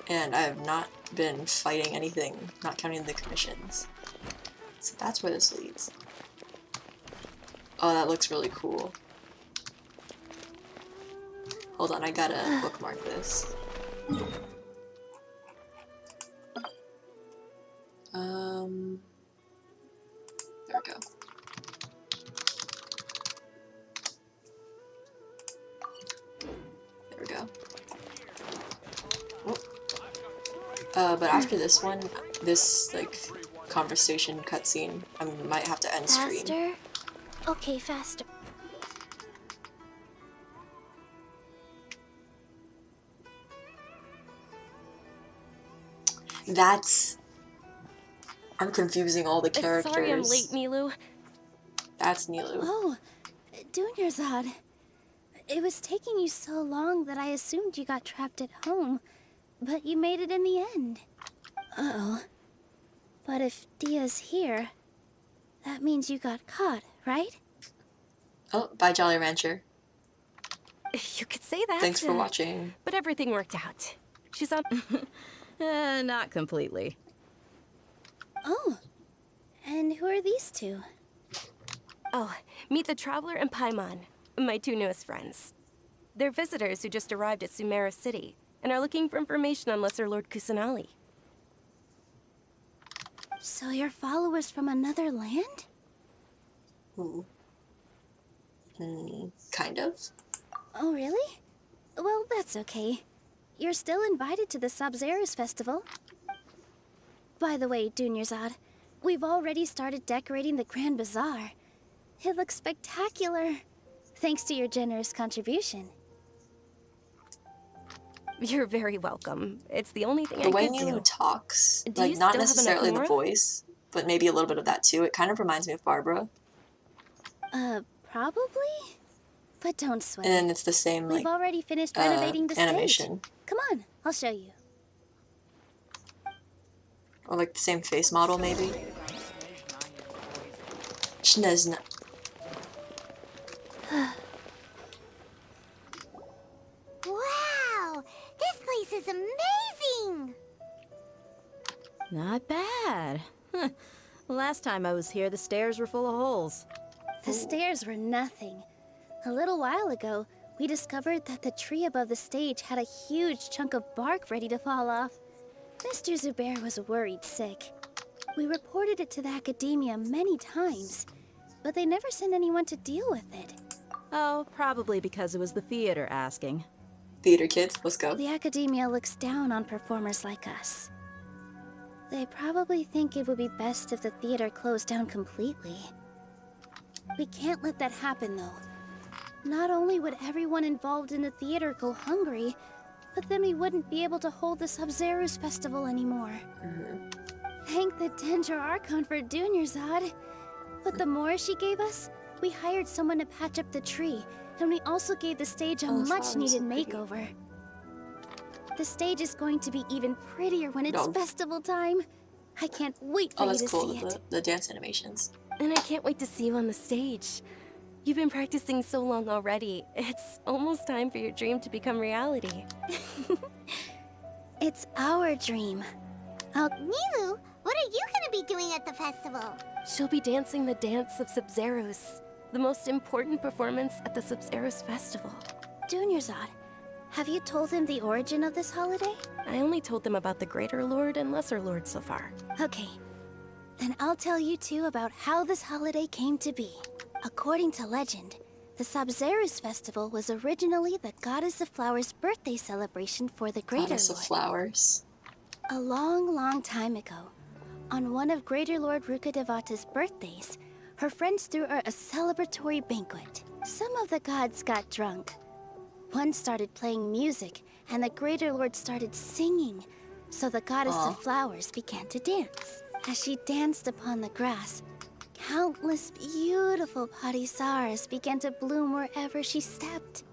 And I have not been fighting anything, not counting the commissions. So that's where this leads. Oh, that looks really cool. Hold on, I gotta bookmark this. There we go. There we go. But after this one, this, like, conversation cutscene, I might have to end stream. Faster? Okay, faster. That's... I'm confusing all the characters. Sorry I'm late, Nilou. That's Nilou. Oh, Dunyarzad. It was taking you so long that I assumed you got trapped at home, but you made it in the end. Uh-oh. But if Dia's here, that means you got caught, right? Oh, bye Jolly Rancher. You could say that. Thanks for watching. But everything worked out. She's on... Not completely. Oh, and who are these two? Oh, meet the Traveler and Paimon, my two newest friends. They're visitors who just arrived at Sumeru City and are looking for information on Lesser Lord Kusanali. So you're followers from another land? Ooh. Kind of. Oh, really? Well, that's okay. You're still invited to the Subzeros Festival. By the way, Dunyarzad, we've already started decorating the Grand Bazaar. It looks spectacular, thanks to your generous contribution. You're very welcome. It's the only thing The I way could do. Nilou talks, Do like you not still have necessarily enough the more? voice, but maybe a little bit of that too. It kind of reminds me of Barbara. Probably? But don't sweat. And then it's the same, We've like, already finished renovating the animation. stage. Come on, I'll show you. Or like the same face model, maybe. Schnezna. Wow! This place is amazing! Not bad. Last time I was here, the stairs were full of holes. The stairs were nothing. A little while ago, we discovered that the tree above the stage had a huge chunk of bark ready to fall off. Mr. Zubair was worried sick. We reported it to the academia many times, but they never sent anyone to deal with it. Oh, probably because it was the theater asking. Theater kids, let's go. The academia looks down on performers like us. They probably think it would be best if the theater closed down completely. We can't let that happen, though. Not only would everyone involved in the theater go hungry, but then we wouldn't be able to hold the Subzeros Festival anymore. Thank the Dendro Archon for Dunyarzad. But the more she gave us, we hired someone to patch up the tree, and we also gave the stage a Oh, the flowers much-needed are pretty. makeover. The stage is going to be even prettier when it's festival time. I can't wait for Oh, you that's to cool. see it. The dance animations. And I can't wait to see you on the stage. You've been practicing so long already. It's almost time for your dream to become reality. It's our dream. Nilou, what are you gonna be doing at the festival? She'll be dancing the dance of Subzeros, the most important performance at the Subzeros Festival. Dunyarzad, have you told him the origin of this holiday? I only told them about the Greater Lord and Lesser Lord so far. Okay. Then I'll tell you too about how this holiday came to be. According to legend, the Subzeros Festival was originally the Goddess of Flowers' birthday celebration for the Greater Goddess Lord. of Flowers. A long, long time ago, on one of Greater Lord Rukkhadevata's birthdays, her friends threw her a celebratory banquet. Some of the gods got drunk. One started playing music, and the Greater Lord started singing, so the Goddess of Flowers began to dance. As she danced upon the grass, countless beautiful parisaras began to bloom wherever she stepped.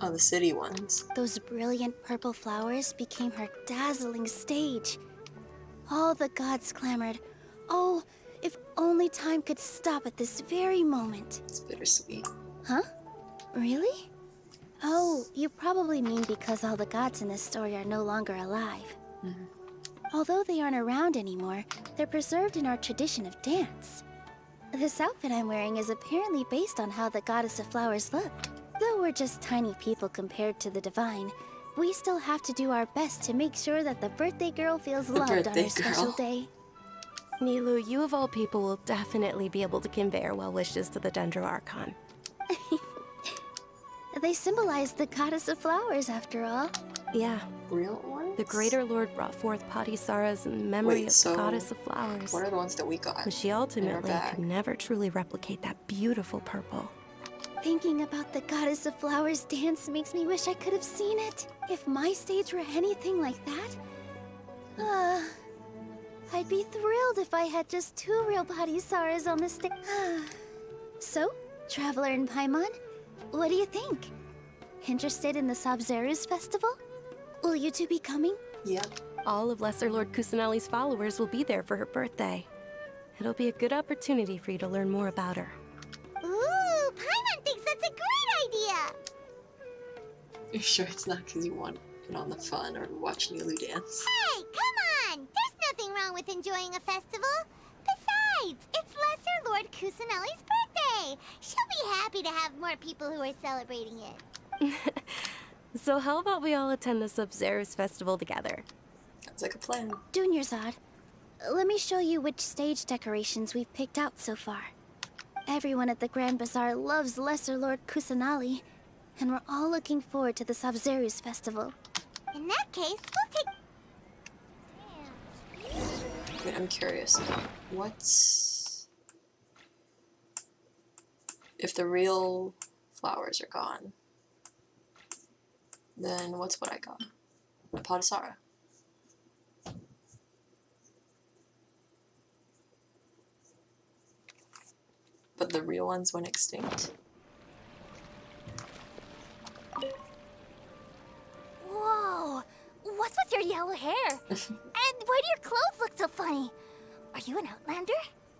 Oh, the city ones. Those brilliant purple flowers became her dazzling stage. All the gods clamored, "Oh, if only time could stop at this very moment." It's bittersweet. Huh? Really? Oh, you probably mean because all the gods in this story are no longer alive. Mm-hmm. Although they aren't around anymore, they're preserved in our tradition of dance. This outfit I'm wearing is apparently based on how the Goddess of Flowers looked. Though we're just tiny people compared to the divine, we still have to do our best to make sure that the birthday girl feels loved on her special day. Nilou, you of all people will definitely be able to convey our well wishes to the Dendro Archon. They symbolize the Goddess of Flowers, after all. Yeah. Real ones? The Greater Lord brought forth Padisaras in memory of the Goddess of Flowers. What are the ones that we got? But she ultimately could never truly replicate that beautiful purple. Thinking about the Goddess of Flowers dance makes me wish I could have seen it. If my stage were anything like that, I'd be thrilled if I had just 2 real Padisaras on the stage. So, Traveler and Paimon, what do you think? Interested in the Subzeros Festival? Will you two be coming? Yeah. All of Lesser Lord Kusanali's followers will be there for her birthday. It'll be a good opportunity for you to learn more about her. Ooh, Paimon thinks that's a great idea! You're sure it's not because you want in on the fun or watch Nilou dance? Hey, come on! There's nothing wrong with enjoying a festival. Besides, it's Lesser Lord Kusanali's birthday. She'll be happy to have more people who are celebrating it. So how about we all attend the Subzeros Festival together? Sounds like a plan. Dunyarzad, let me show you which stage decorations we've picked out so far. Everyone at the Grand Bazaar loves Lesser Lord Kusanali, and we're all looking forward to the Subzeros Festival. In that case, we'll take... Wait, I'm curious. What's... If the real flowers are gone, then what's what I got? A Podasara. But the real ones went extinct. Whoa! What's with your yellow hair? And why do your clothes look so funny? Are you an Outlander?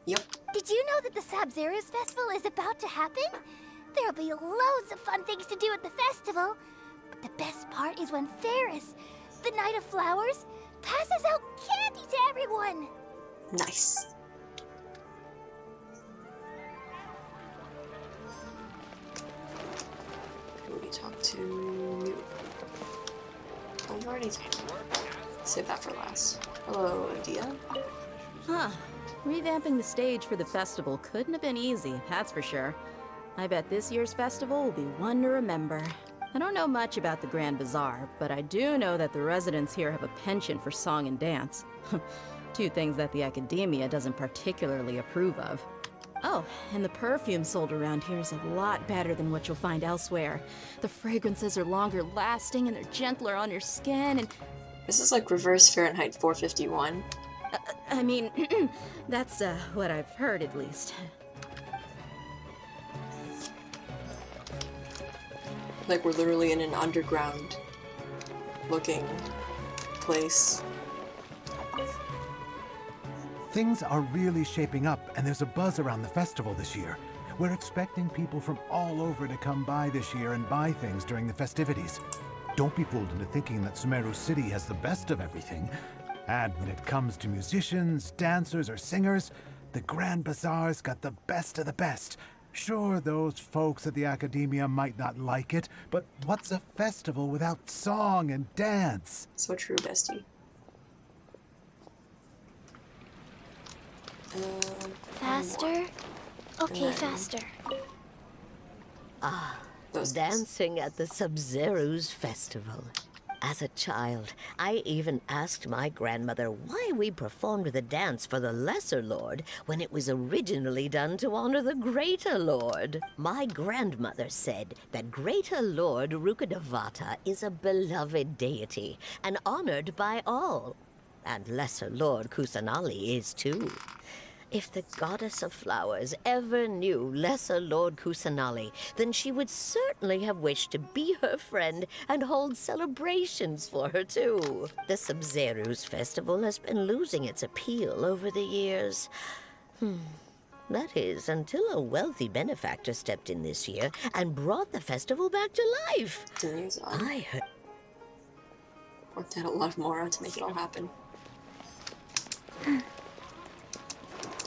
Yep. Did you know that the Subzeros Festival is about to happen? There'll be loads of fun things to do at the festival. But the best part is when Ferris, the Knight of Flowers, passes out candy to everyone. Nice. Who would you talk to? You. Oh, we've already talked. Save that for last. Hello, Avidya. Huh. Revamping the stage for the festival couldn't have been easy, that's for sure. I bet this year's festival will be one to remember. I don't know much about the Grand Bazaar, but I do know that the residents here have a penchant for song and dance. 2 things that the academia doesn't particularly approve of. Oh, and the perfume sold around here is a lot better than what you'll find elsewhere. The fragrances are longer lasting and they're gentler on your skin and... This is like reverse Fahrenheit 451. I mean, that's what I've heard at least. Like we're literally in an underground looking place. Things are really shaping up, and there's a buzz around the festival this year. We're expecting people from all over to come by this year and buy things during the festivities. Don't be fooled into thinking that Sumeru City has the best of everything. And when it comes to musicians, dancers, or singers, the Grand Bazaar's got the best of the best. Sure, those folks at the Academia might not like it, but what's a festival without song and dance? So true, bestie. Faster? Okay, faster. Ah, Those dancing at the Subzeros Festival. As a child, I even asked my grandmother why we performed the dance for the Lesser Lord when it was originally done to honor the Greater Lord. My grandmother said that Greater Lord Rukkhadevata is a beloved deity and honored by all. And Lesser Lord Kusanali is too. If the goddess of flowers ever knew Lesser Lord Kusanali, then she would certainly have wished to be her friend and hold celebrations for her too. The Subzeros Festival has been losing its appeal over the years. That is, until a wealthy benefactor stepped in this year and brought the festival back to life. I heard... Worked out a lot of Mora to make it all happen.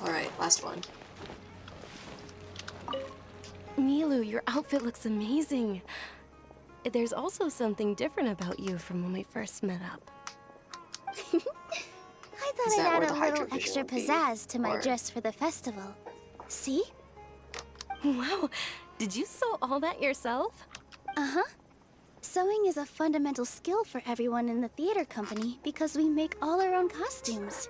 Alright, last one. Milu, your outfit looks amazing. There's also something different about you from when we first met up. I thought I'd add a little extra pizzazz to my dress for the festival. See? Wow, did you sew all that yourself? Uh-huh. Sewing is a fundamental skill for everyone in the theater company because we make all our own costumes.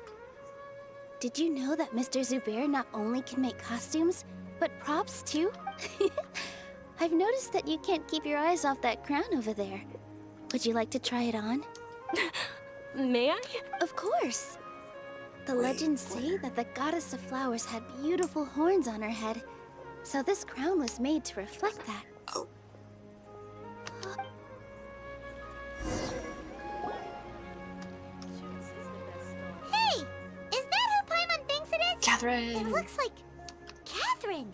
Did you know that Mr. Zubair not only can make costumes, but props too? I've noticed that you can't keep your eyes off that crown over there. Would you like to try it on? May I? Of course. The legends say that the goddess of flowers had beautiful horns on her head, so this crown was made to reflect that. Oh. Hey! Is that who Paimon thinks it is? Catherine! It looks like Catherine!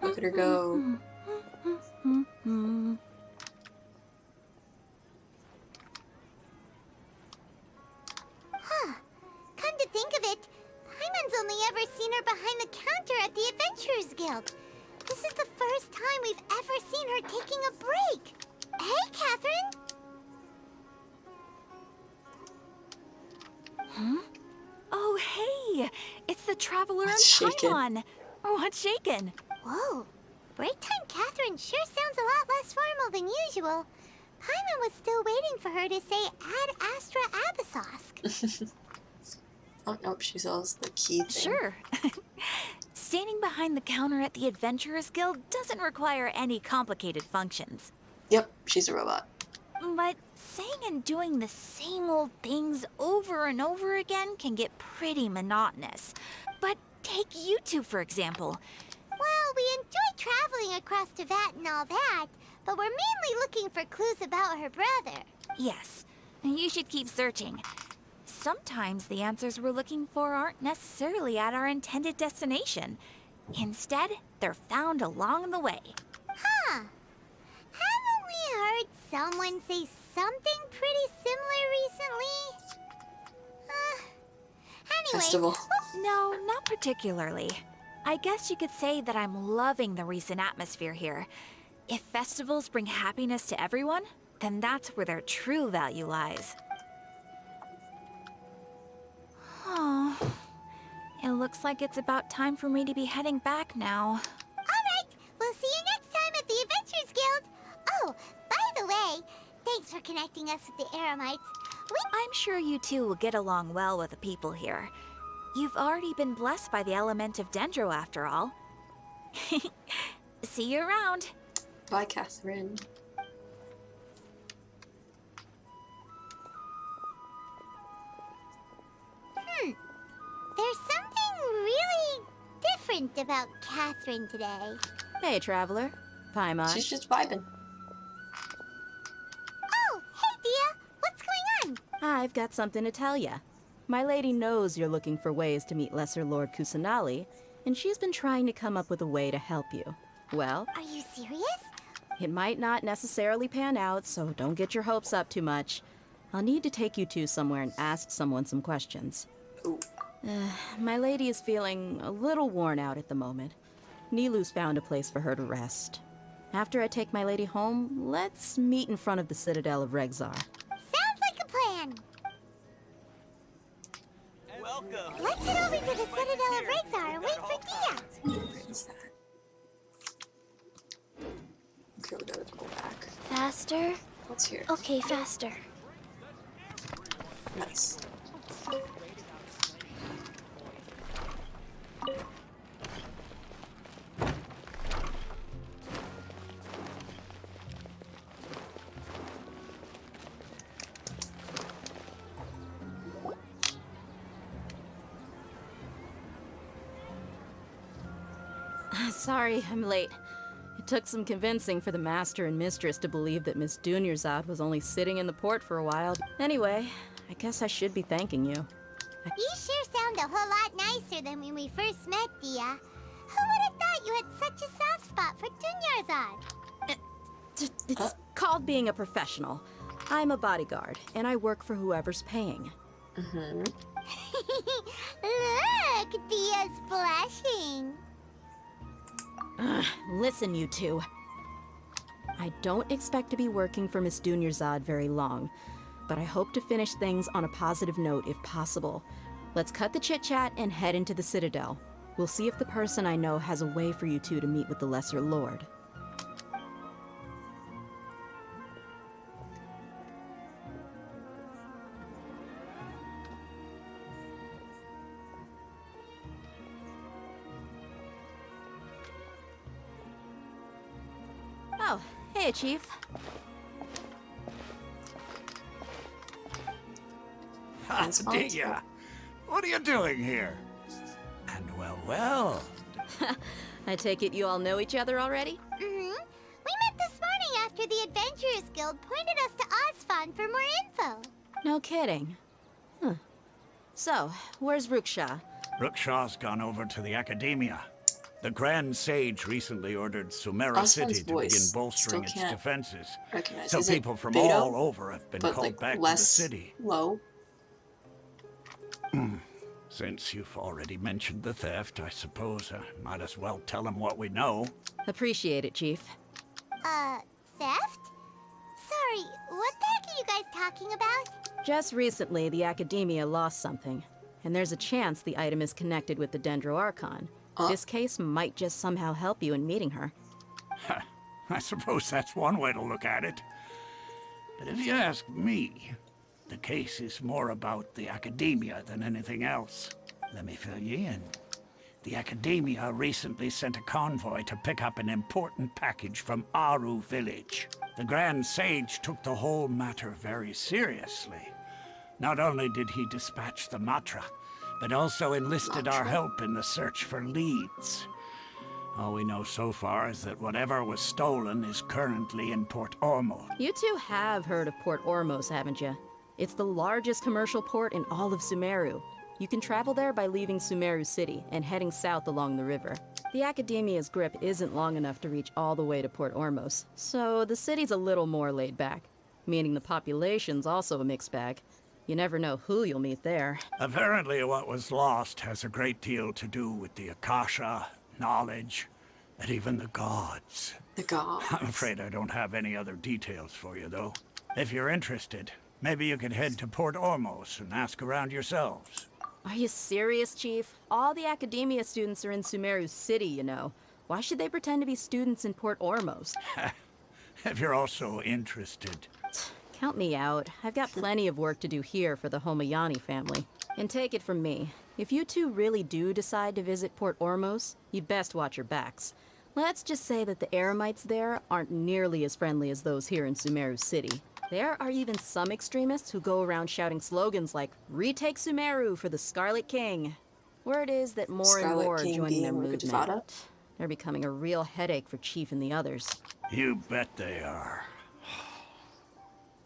Look at her go. Huh. Come to think of it, Paimon's only ever seen her behind the counter at the Adventurers Guild. This is the first time we've ever seen her taking a break. Hey, Catherine! Huh? Oh, hey! It's the Traveler and shaking? Paimon. What's shaken? Whoa. Break time Catherine sure sounds a lot less formal than usual. Paimon was still waiting for her to say Ad Astra Abyssosque. Oh, nope, she sells the key thing. Sure. Standing behind the counter at the Adventurers Guild doesn't require any complicated functions. Yep, she's a robot. But saying and doing the same old things over and over again can get pretty monotonous. But take you two, for example. Well, we enjoy traveling across Teyvat and all that, but we're mainly looking for clues about her brother. Yes, you should keep searching. Sometimes the answers we're looking for aren't necessarily at our intended destination. Instead, they're found along the way. Huh. Haven't we heard someone say something pretty similar recently? Anyway. Festival. No, not particularly. I guess you could say that I'm loving the recent atmosphere here. If festivals bring happiness to everyone, then that's where their true value lies. Oh, it looks like it's about time for me to be heading back now. Alright, we'll see you next time at the Adventurers Guild. Oh, by the way, thanks for connecting us with the Eremites. I'm sure you two will get along well with the people here. You've already been blessed by the element of Dendro, after all. See you around. Bye, Catherine. There's something really different different about Catherine today. Hey, traveler. Paimon. She's just vibing. Oh, hey, Dia! What's going on? I've got something to tell ya. My lady knows you're looking for ways to meet Lesser Lord Kusanali, and she's been trying to come up with a way to help you. Well, Are you serious? it might not necessarily pan out, so don't get your hopes up too much. I'll need to take you two somewhere and ask someone some questions. Ooh. My lady is feeling a little worn out at the moment. Nilu's found a place for her to rest. After I take my lady home, let's meet in front of the Citadel of Regzar. Sounds like a plan. Welcome. Let's head over to the Citadel of Regzar and wait for Dia. Where is that? Okay, we gotta go back. Faster? What's here? Okay, faster. Nice. Sorry, I'm late. It took some convincing for the master and mistress to believe that Miss Dunyarzad was only sitting in the port for a while. Anyway, I guess I should be thanking you. You sure sound a whole lot nicer than when we first met, Dia. Who would have thought you had such a soft spot for Dunyarzad? It's called being a professional. I'm a bodyguard, and I work for whoever's paying. Mm-hmm. Look, Dia's blushing. Listen, you two. I don't expect to be working for Miss Dunyarzad very long, but I hope to finish things on a positive note if possible. Let's cut the chit-chat and head into the Citadel. We'll see if the person I know has a way for you two to meet with the Lesser Lord. Oh, hey, Chief. Avidya, what are you doing here? And well. I take it you all know each other already? Mm-hmm. We met this morning after the Adventurers Guild pointed us to Osfon for more info. No kidding. Huh. So, where's Ruksha? Rukshaw's gone over to the Academia. The Grand Sage recently ordered Sumeru Osman's City to begin voice bolstering still its can't defenses. recognize. So Is it people from Beto, all over have been but called like back to the less city. low? Since you've already mentioned the theft, I suppose I might as well tell them what we know. Appreciate it, Chief. Theft? Sorry, what the heck are you guys talking about? Just recently, the Academia lost something, and there's a chance the item is connected with the Dendro Archon. This case might just somehow help you in meeting her. I suppose that's one way to look at it. But if you ask me, the case is more about the Academia than anything else. Let me fill you in. The Academia recently sent a convoy to pick up an important package from Aru village. The Grand Sage took the whole matter very seriously. Not only did he dispatch the Matra, but also enlisted our help in the search for leads. All we know so far is that whatever was stolen is currently in Port Ormos. You two have heard of Port Ormos, haven't you? It's the largest commercial port in all of Sumeru. You can travel there by leaving Sumeru City and heading south along the river. The Academia's grip isn't long enough to reach all the way to Port Ormos, so the city's a little more laid back, meaning the population's also a mixed bag. You never know who you'll meet there. Apparently what was lost has a great deal to do with the Akasha, knowledge, and even the gods. The gods? I'm afraid I don't have any other details for you, though. If you're interested, maybe you could head to Port Ormos and ask around yourselves. Are you serious, Chief? All the Academia students are in Sumeru City, you know. Why should they pretend to be students in Port Ormos? If you're also interested. Count me out. I've got plenty of work to do here for the Homayani family. And take it from me, if you two really do decide to visit Port Ormos, you'd best watch your backs. Let's just say that the Eremites there aren't nearly as friendly as those here in Sumeru City. There are even some extremists who go around shouting slogans like, "Retake Sumeru for the Scarlet King." Word is that more and Scarlet more are King joining their being movement. Rukkhadevata? They're becoming a real headache for Chief and the others. You bet they are.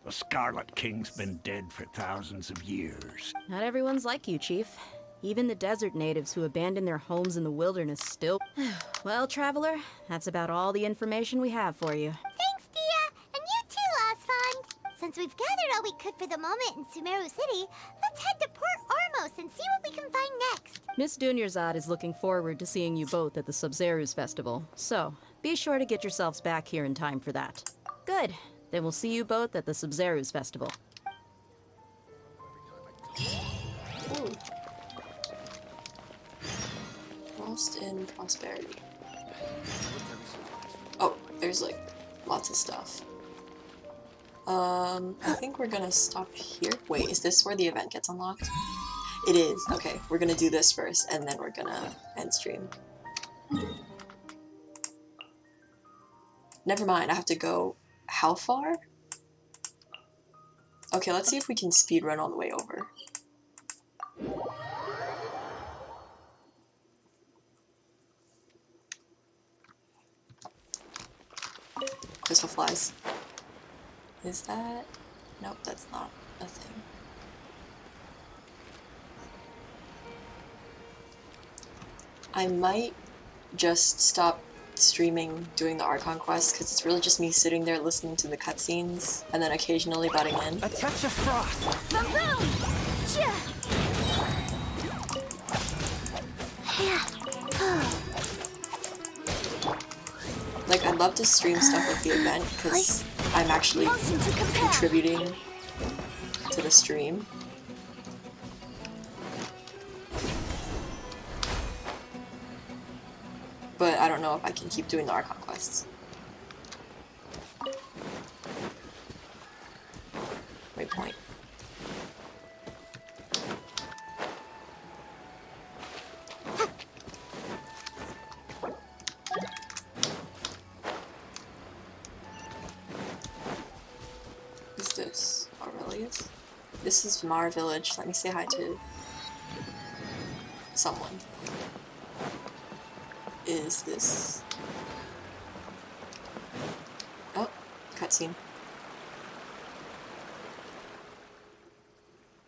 The Scarlet King's been dead for thousands of years. Not everyone's like you, Chief. Even the desert natives who abandoned their homes in the wilderness still... Well, Traveler, that's about all the information we have for you. Thanks, Dia! And you too, Osfond! Since we've gathered all we could for the moment in Sumeru City, let's head to Port Ormos and see what we can find next. Miss Dunyarzad is looking forward to seeing you both at the Subzeros Festival, so be sure to get yourselves back here in time for that. Good. Then we'll see you both at the Subzeros Festival. Ooh. Lost in prosperity. Oh, there's like lots of stuff. I think we're gonna stop here. Wait, is this where the event gets unlocked? It is. Okay, we're gonna do this first, and then we're gonna end stream. Never mind, I have to go... How far? Okay, let's see if we can speedrun all the way over. Crystal flies. Is that... Nope, that's not a thing. I might just stop streaming doing the Archon quest because it's really just me sitting there listening to the cutscenes and then occasionally butting in. A touch of frost. Like, I'd love to stream stuff with the event because I'm actually contributing to the stream. But I don't know if I can keep doing the Archon quests. Waypoint. Who's this? Aurelius? This is Mara Village. Let me say hi to someone. Is this... Oh, cutscene.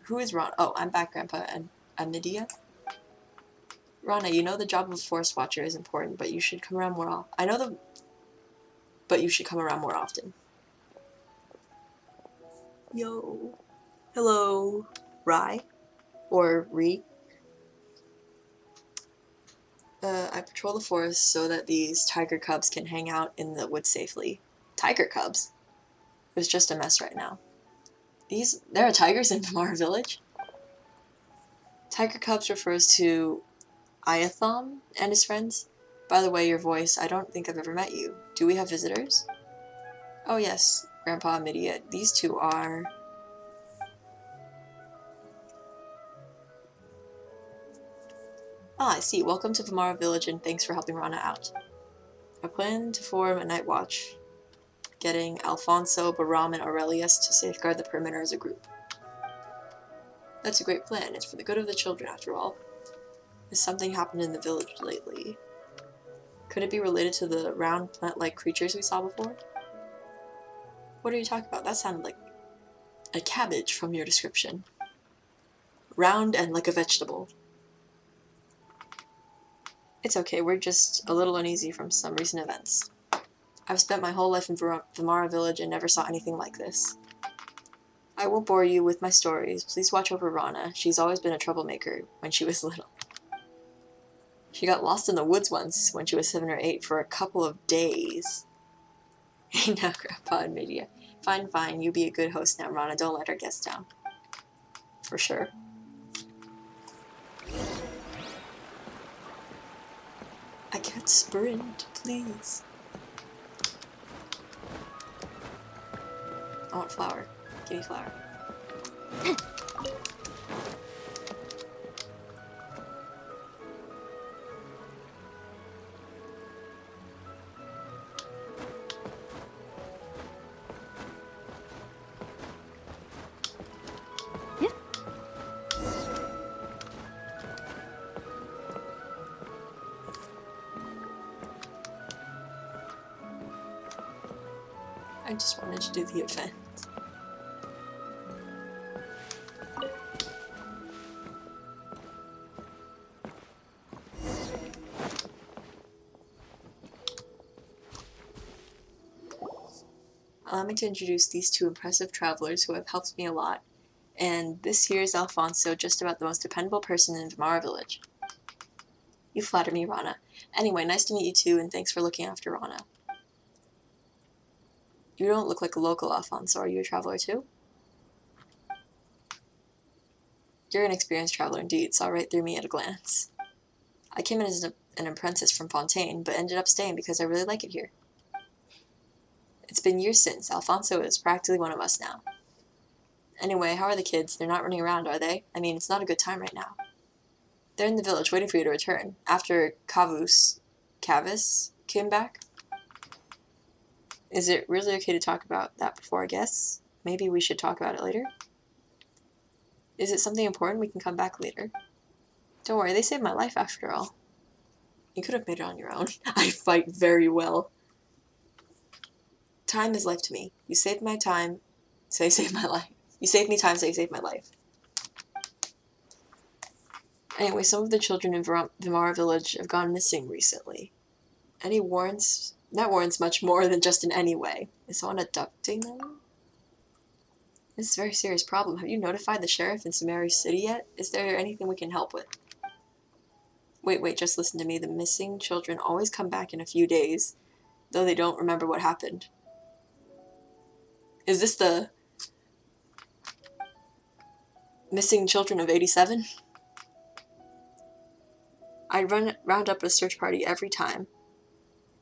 Who is Ron? Oh, I'm back, Grandpa. And Avidya? Rana, you know the job of Forest Watcher is important, but you should come around more often. I know the... But you should come around more often. Yo. Hello. Rai? Or Ri? I patrol the forest so that these tiger cubs can hang out in the woods safely. Tiger cubs? It was just a mess right now. There are tigers in Vamara Village? Tiger cubs refers to Iathom and his friends. By the way, your voice, I don't think I've ever met you. Do we have visitors? Oh yes, Grandpa Avidya. These two are... Ah, I see. Welcome to Vamara Village and thanks for helping Rana out. I plan to form a night watch, getting Alfonso, Baram, and Aurelius to safeguard the perimeter as a group. That's a great plan. It's for the good of the children, after all. Has something happened in the village lately? Could it be related to the round plant-like creatures we saw before? What are you talking about? That sounded like a cabbage from your description. Round and like a vegetable. It's okay, we're just a little uneasy from some recent events. I've spent my whole life in Vamara Village and never saw anything like this. I won't bore you with my stories. Please watch over Rana. She's always been a troublemaker when she was little. She got lost in the woods once when she was 7 or 8 for a couple of days. Hey now, Grandpa and Avidya. Fine, fine. You be a good host now, Rana. Don't let our guests down. For sure. I can't sprint, please. I want flower. Give me flower. I just wanted to do the event. Allow me to introduce these two impressive travelers who have helped me a lot. And this here is Alfonso, just about the most dependable person in Vimara village. You flatter me, Rana. Anyway, nice to meet you too, and thanks for looking after Rana. You don't look like a local, Alfonso. Are you a traveler too? You're an experienced traveler indeed, saw right through me at a glance. I came in as an apprentice from Fontaine, but ended up staying because I really like it here. It's been years since. Alfonso is practically one of us now. Anyway, how are the kids? They're not running around, are they? I mean, it's not a good time right now. They're in the village waiting for you to return, after Cavis came back. Is it really okay to talk about that before I guess? Maybe we should talk about it later? Is it something important? We can come back later. Don't worry, they saved my life after all. You could have made it on your own. I fight very well. Time is life to me. You saved my time, so you saved my life. You saved me time, so you saved my life. Anyway, some of the children in Vimara village have gone missing recently. Any warrants? That warrants much more than just in any way. Is someone abducting them? This is a very serious problem. Have you notified the sheriff in Sumeru City yet? Is there anything we can help with? Wait, just listen to me. The missing children always come back in a few days, though they don't remember what happened. Is this the missing children of 87? I round up a search party every time.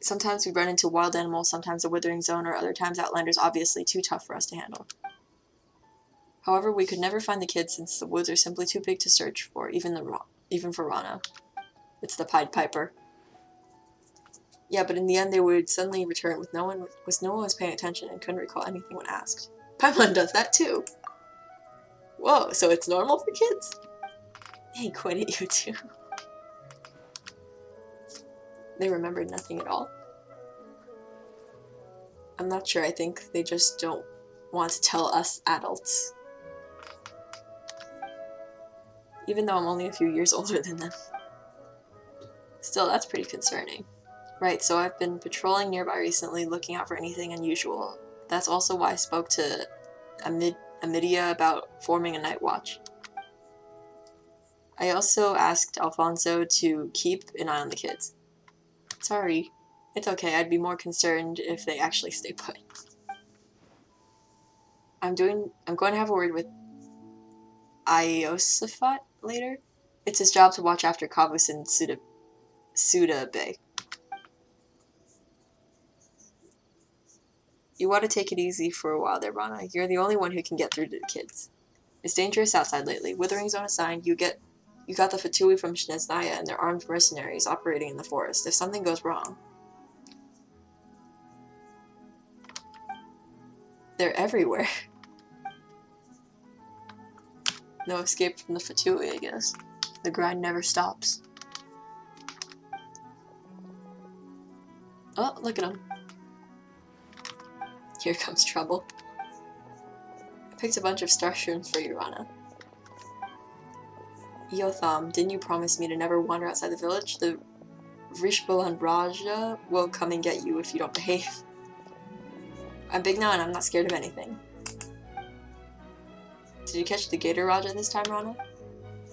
Sometimes we run into wild animals, sometimes a withering zone, or other times outlanders obviously too tough for us to handle. However, we could never find the kids since the woods are simply too big to search for, even for Rana. It's the Pied Piper. Yeah, but in the end they would suddenly return with no one was paying attention and couldn't recall anything when asked. Paimon does that too! Whoa, so it's normal for kids? He quit at you too. They remembered nothing at all. I'm not sure, I think they just don't want to tell us adults. Even though I'm only a few years older than them. Still, that's pretty concerning. Right, so I've been patrolling nearby recently, looking out for anything unusual. That's also why I spoke to Avidya about forming a night watch. I also asked Alfonso to keep an eye on the kids. Sorry. It's okay, I'd be more concerned if they actually stay put. I'm going to have a word with Iosifat later. It's his job to watch after Kavus and Suda Bay. You want to take it easy for a while there, Rana. You're the only one who can get through to the kids. It's dangerous outside lately. Withering zone assigned, you got the Fatui from Shneznaya and their armed mercenaries operating in the forest. If something goes wrong... They're everywhere. No escape from the Fatui, I guess. The grind never stops. Oh, look at him. Here comes trouble. I picked a bunch of starshrooms for you, Rana. Yotham, didn't you promise me to never wander outside the village? The Vrishbalan Raja will come and get you if you don't behave. I'm big now and I'm not scared of anything. Did you catch the Gator Raja this time, Rana?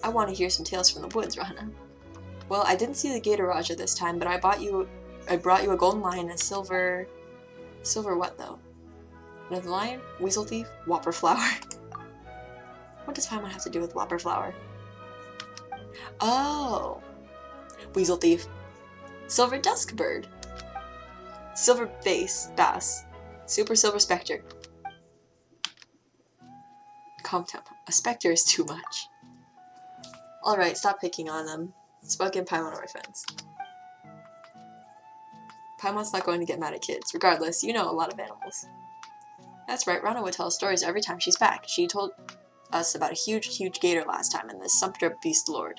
I want to hear some tales from the woods, Rana. Well, I didn't see the Gator Raja this time, but I brought you a golden lion and a silver what, though? Another lion? Weasel thief? Whopper flower? What does Paimon have to do with Whopper flower? Oh! Weasel thief. Silver dusk bird. Silver bass. Super silver specter. Calm down. A specter is too much. Alright, stop picking on them. Spug and Paimon are my friends. Paimon's not going to get mad at kids. Regardless, you know a lot of animals. That's right, Rana would tell us stories every time she's back. She told us about a huge gator last time and the Sumpter Beast Lord.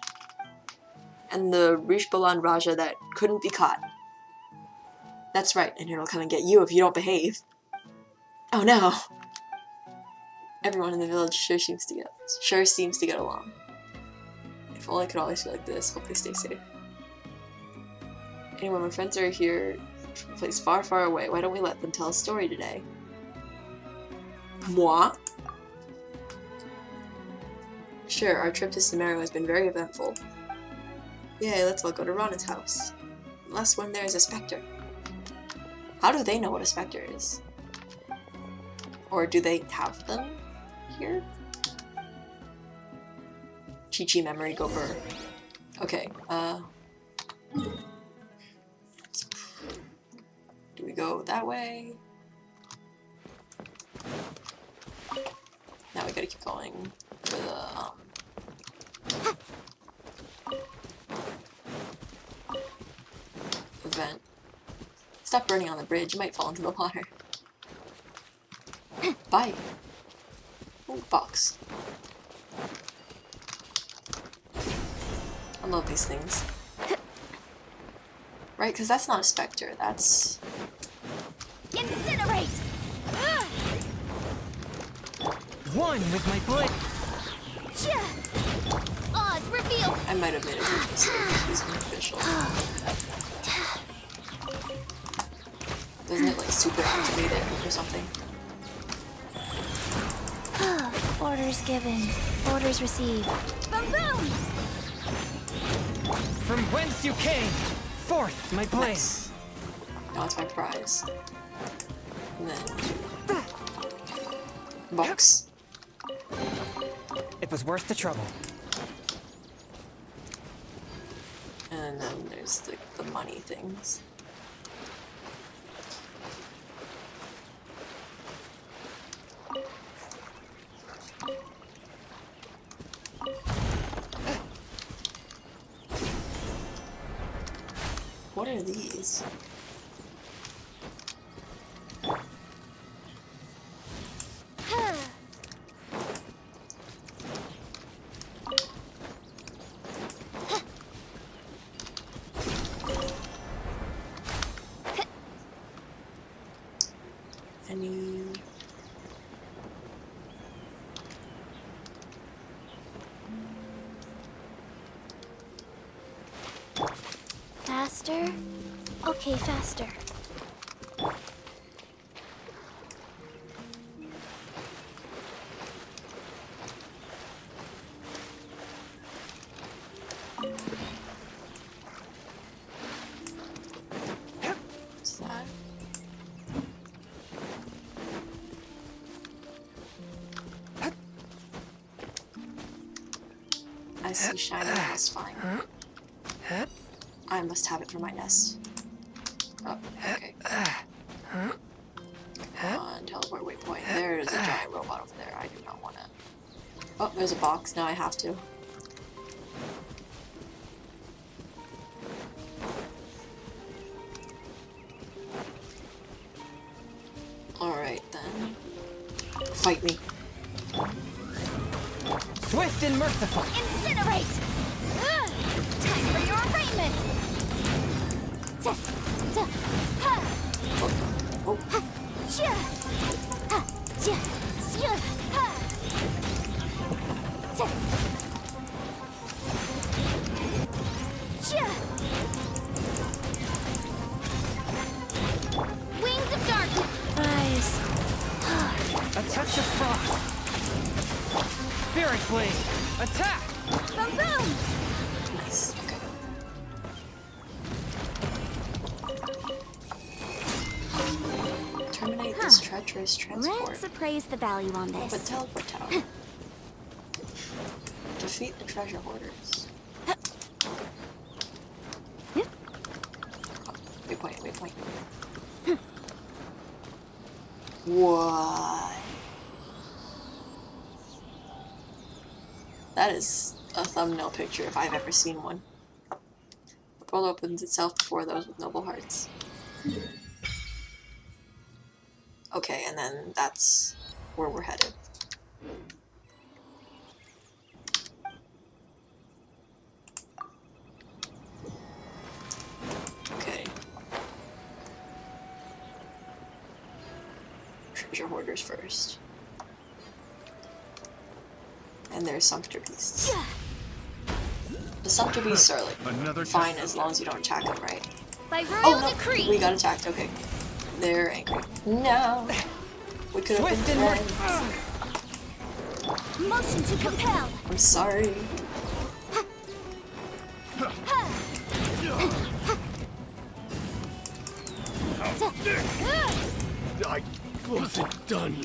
And the Rishbalan Raja that couldn't be caught. That's right, and it'll come and get you if you don't behave. Oh no! Everyone in the village sure seems to get along. If only I could always feel like this. Hope they stay safe. Anyway, my friends are here from a place far, far away. Why don't we let them tell a story today? Moi? Sure, our trip to Sumeru has been very eventful. Yay, let's all go to Rana's house. Unless when there is a Specter. How do they know what a Specter is? Or do they have them here? Chi-Chi memory go burr. Okay, do we go that way? Now we gotta keep going for the, event. Stop burning on the bridge, you might fall into the water. Bye. Ooh, box. I love these things. Right, because that's not a Specter, that's... Incinerate! One with my foot. Oz, reveal! I might have made a huge mistake using Fischl. Doesn't it like super activate it or something? Orders given. Orders received. Boom boom! From whence you came, forth my blade. Nice. Now it's my prize. And then... box. It was worth the trouble. And then there's the money things. What are these? Any... Faster? Okay, faster. What's that? I see shiny satisfying. I must have it for my nest. Oh, okay. Come on, teleport waypoint. There's a giant robot over there. I do not want to. Oh, there's a box. Now I have to. Alright then. Fight me. Swift and merciful. Incinerate! Time for your arraignment! Oh. Wings of darkness! Rise. A touch of frost. Spirit blade. Attack! Boom boom! Nice. Okay. Terminate this treacherous transport. Let's appraise the value on But this. teleport tower. Defeat the treasure hoarders. Oh, waypoint. What? That is a thumbnail picture if I've ever seen one. The portal opens itself before those with noble hearts. Okay, and then that's where we're headed. Okay. treasure hoarders first. And there's sumpter beasts. The sumpter beasts are like fine as long as you don't attack them, right? By Oh royal no, decree. we got attacked. Okay, they're angry. No, we could have been friends. Motion to compel. I'm sorry. I wasn't done.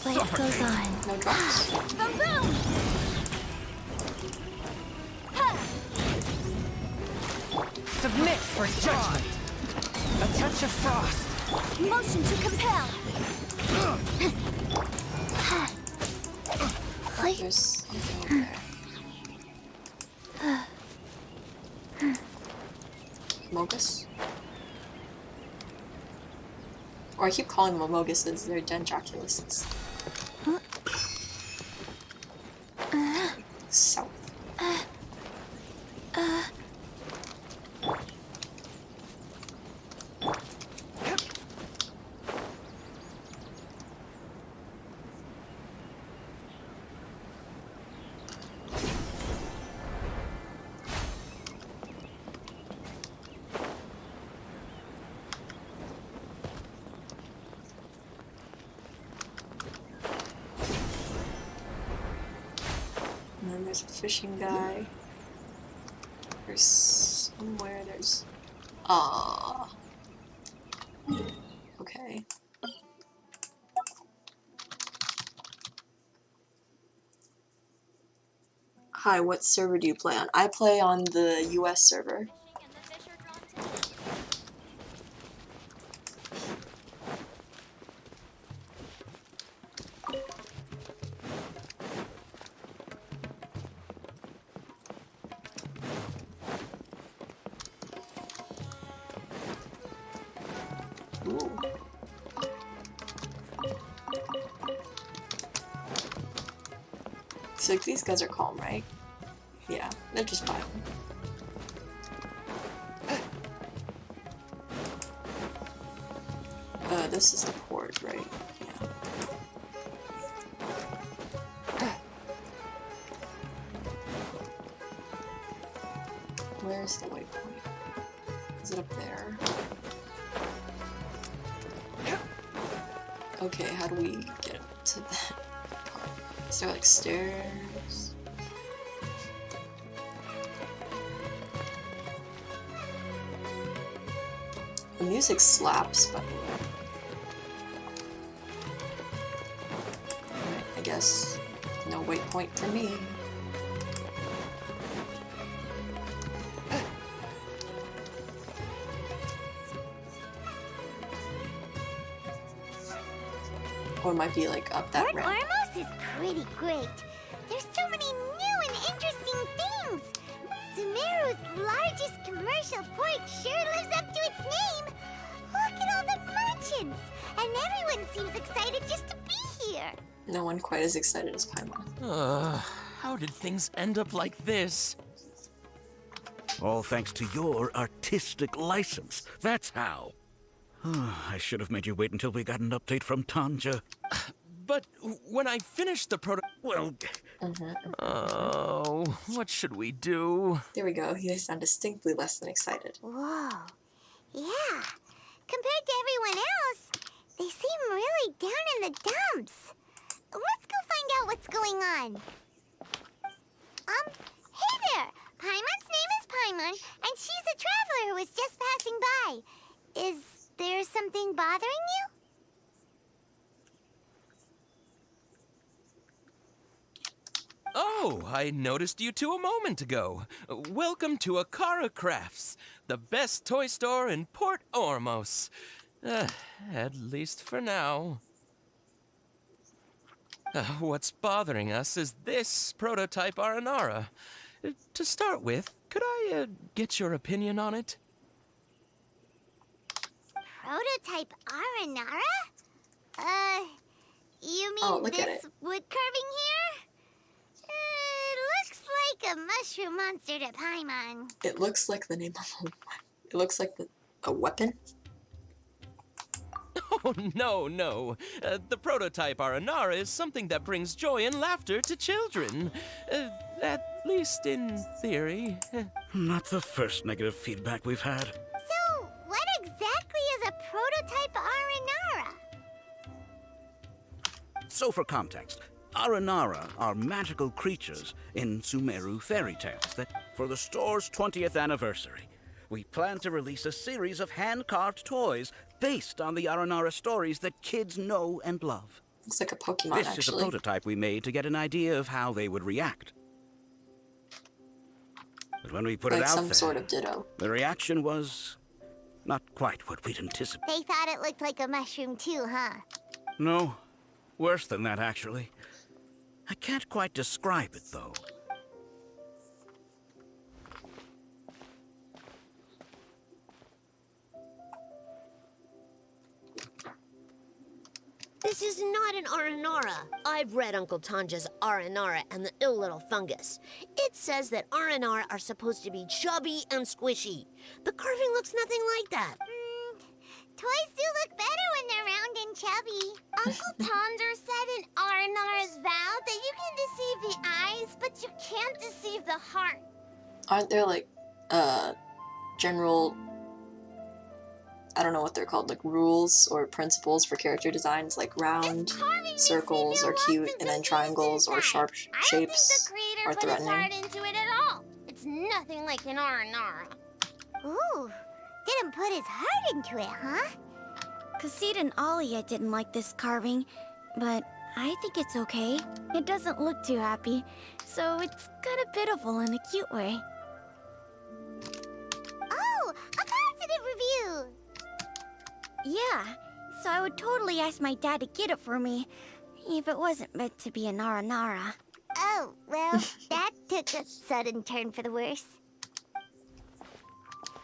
Life goes on. No drops. Boom! Submit for judgment. A touch of frost. Motion to compel. There's something over there. Mogus? Or I keep calling them Moguses, they're Dendroculuses. South. And then there's a fishing guy. There's somewhere there's... Ah. Okay. Hi, what server do you play on? I play on the US server. Ooh. So like, these guys are calm, right? Yeah, they're just fine. This is the port, right? Yeah. Where's the waypoint? Is it up there? Okay, how do we get up to that part? Is there like stairs? The music slaps, but I guess no waypoint for me. Or it might be like up that Port ramp. Ormos is pretty great. There's so many new and interesting things. Sumeru's largest commercial port sure lives up to its name. Look at all the merchants, and everyone seems excited just to be here. No one quite as excited as Paimon. How did things end up like this? All thanks to your artistic license. That's how. I should have made you wait until we got an update from Tanja. But when I finished the Well, oh, what should we do? There we go. You sound distinctly less than excited. Whoa. Yeah. Compared to everyone else, they seem really down in the dumps. Let's go find out what's going on. Hey there! Paimon's name is Paimon, and she's a traveler who was just passing by. Is there something bothering you? Oh, I noticed you two a moment ago. Welcome to Akara Crafts, the best toy store in Port Ormos. At least for now. What's bothering us is this prototype Aranara. To start with, could I get your opinion on it? Prototype Aranara? You Oh, mean look at this it. wood carving here? It looks like a mushroom monster to Paimon. It looks like the name of a weapon. It looks like a weapon. Oh, no, no. The prototype Aranara is something that brings joy and laughter to children. At least in theory. Not the first negative feedback we've had. So, what exactly is a prototype Aranara? So for context, Aranara are magical creatures in Sumeru fairy tales that, for the store's 20th anniversary, we plan to release a series of hand-carved toys based on the Aranara stories that kids know and love. Looks like a Pokemon, This is a prototype we made to get an idea of how they would react. But when we put it Like out some there, sort of Ditto. the reaction was not quite what we'd anticipated. They thought it looked like a mushroom too, huh? No, worse than that, actually. I can't quite describe it, though. This is not an Aranara. I've read Uncle Tanja's Aranara and the ill little fungus. It says that Aranara are supposed to be chubby and squishy. The carving looks nothing like that. Toys do look better when they're round and chubby. Uncle Tonder said in Aranara's vow that you can deceive the eyes, but you can't deceive the heart. Aren't there like general, I don't know what they're called, like rules or principles for character designs, like round circles are cute and then triangles or sharp shapes are Put his heart threatening. into it at all. It's nothing like an Aranara. Ooh, didn't put his heart into it, huh? Kassid and Alia didn't like this carving, but I think it's okay. It doesn't look too happy, so it's kind of pitiful in a cute way. Oh, a positive review! Yeah, so I would totally ask my dad to get it for me, if it wasn't meant to be an Aranara. Oh, well, that took a sudden turn for the worse.